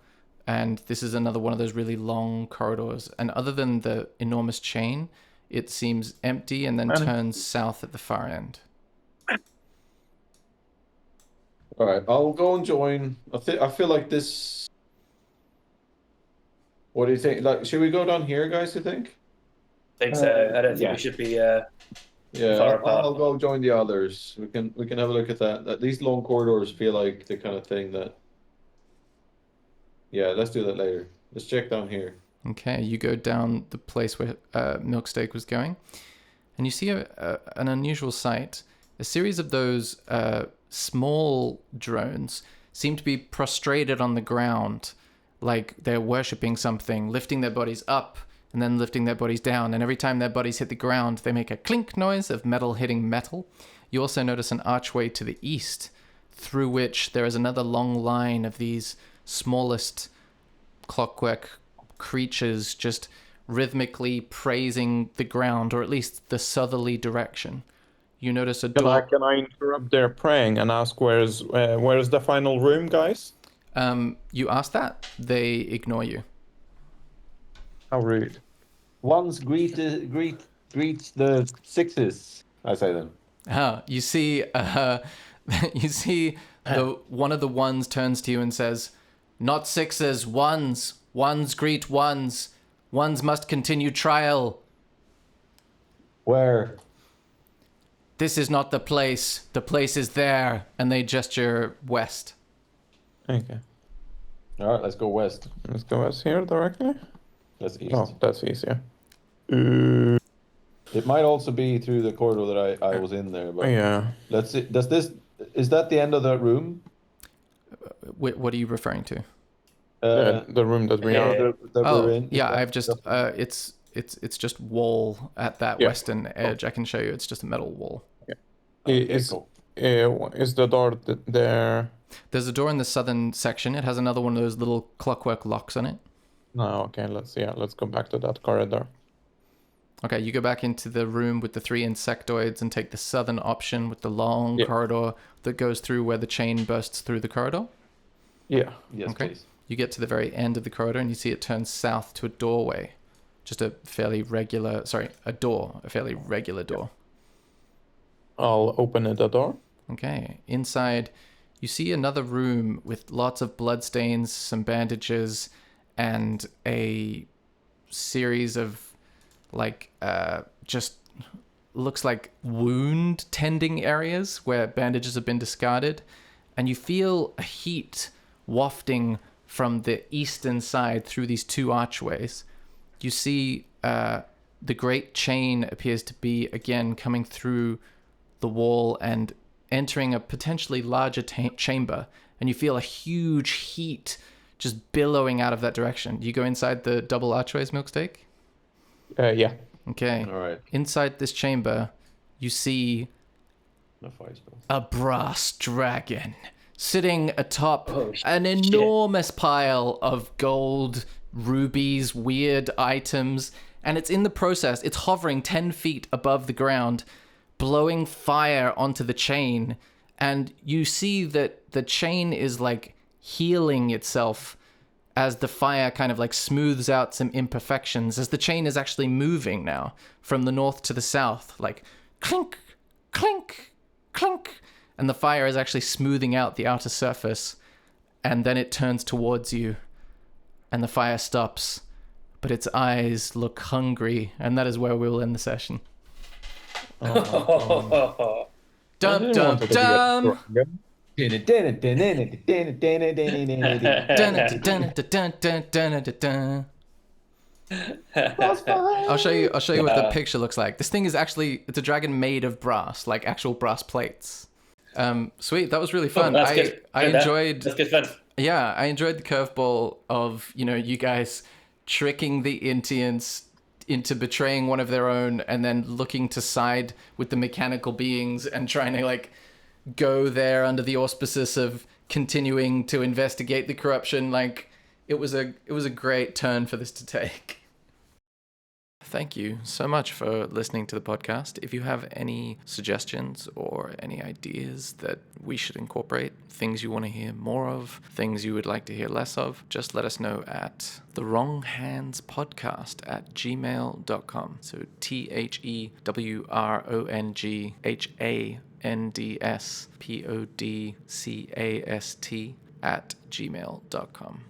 And this is another one of those really long corridors. And other than the enormous chain, it seems empty and then turns south at the far end. All right, I'll go and join. I feel like this. What do you think? Like, should we go down here, guys? You think? I think so. I don't think we should be. Yeah, far apart. I'll go join the others. We can have a look at that. These long corridors feel like the kind of thing that. Yeah, let's do that later. Let's check down here. Okay, you go down the place where Milksteak was going, and you see an unusual sight. A series of those small drones seem to be prostrated on the ground, like they're worshipping something, lifting their bodies up and then lifting their bodies down. And every time their bodies hit the ground, they make a clink noise of metal hitting metal. You also notice an archway to the east, through which there is another long line of these smallest clockwork creatures just rhythmically praising the ground, or at least the southerly direction. You notice a door. Can I interrupt their praying and ask where's the final room, guys? You ask that, they ignore you. How rude. Ones greets the sixes. I say them. You see, you see the one of the ones turns to you and says, "Not sixes, ones. Ones greet ones. Ones must continue trial. Where? This is not the place. The place is there." And they gesture west. Okay. All right, let's go west. Let's go west here directly. That's east. Oh, that's easier. It might also be through the corridor that I was in there, but Yeah. let's see. Is that the end of that room? What are you referring to? The room that we are. That we're in? Yeah, I've just it's just wall at that western edge. I can show you. It's just a metal wall. Is cool. Is the door there? There's a door in the southern section. It has another one of those little clockwork locks on it. No. Okay. Let's go back to that corridor. Okay, you go back into the room with the 3 insectoids and take the southern option with the long corridor that goes through where the chain bursts through the corridor. Yeah. Yes, Okay. please. You get to the very end of the corridor and you see it turns south to a doorway. Just a fairly regular door. I'll open the door. Okay, inside you see another room with lots of bloodstains, some bandages, and a series of just looks like wound tending areas where bandages have been discarded. And you feel a heat wafting from the eastern side through these 2 archways. You see the great chain appears to be again coming through the wall and entering a potentially larger chamber, and you feel a huge heat just billowing out of that direction. You go inside the double archways, Milksteak? Yeah. Okay. All right. Inside this chamber, you see No fire spell. a brass dragon sitting atop an shit. enormous pile of gold, rubies, weird items, and it's in the process. It's hovering 10 feet above the ground, blowing fire onto the chain, and you see that the chain is like healing itself as the fire kind of like smooths out some imperfections, as the chain is actually moving now from the north to the south, like clink, clink, clink, and the fire is actually smoothing out the outer surface, and then it turns towards you, and the fire stops, but its eyes look hungry, and that is where we will end the session. Dum dum dum. I'll show you what the picture looks like. This thing is actually, it's a dragon made of brass, like actual brass plates. Sweet, that was really fun. I enjoyed That's good fun. Yeah, I enjoyed the curveball of, you guys tricking the Intians into betraying one of their own and then looking to side with the mechanical beings and trying to like go there under the auspices of continuing to investigate the corruption. Like it was a great turn for this to take. Thank you so much for listening to the podcast. If you have any suggestions or any ideas that we should incorporate, things you want to hear more of, things you would like to hear less of, just let us know at thewronghandspodcast@gmail.com. So THEWRONGHANDSPODCAST@gmail.com.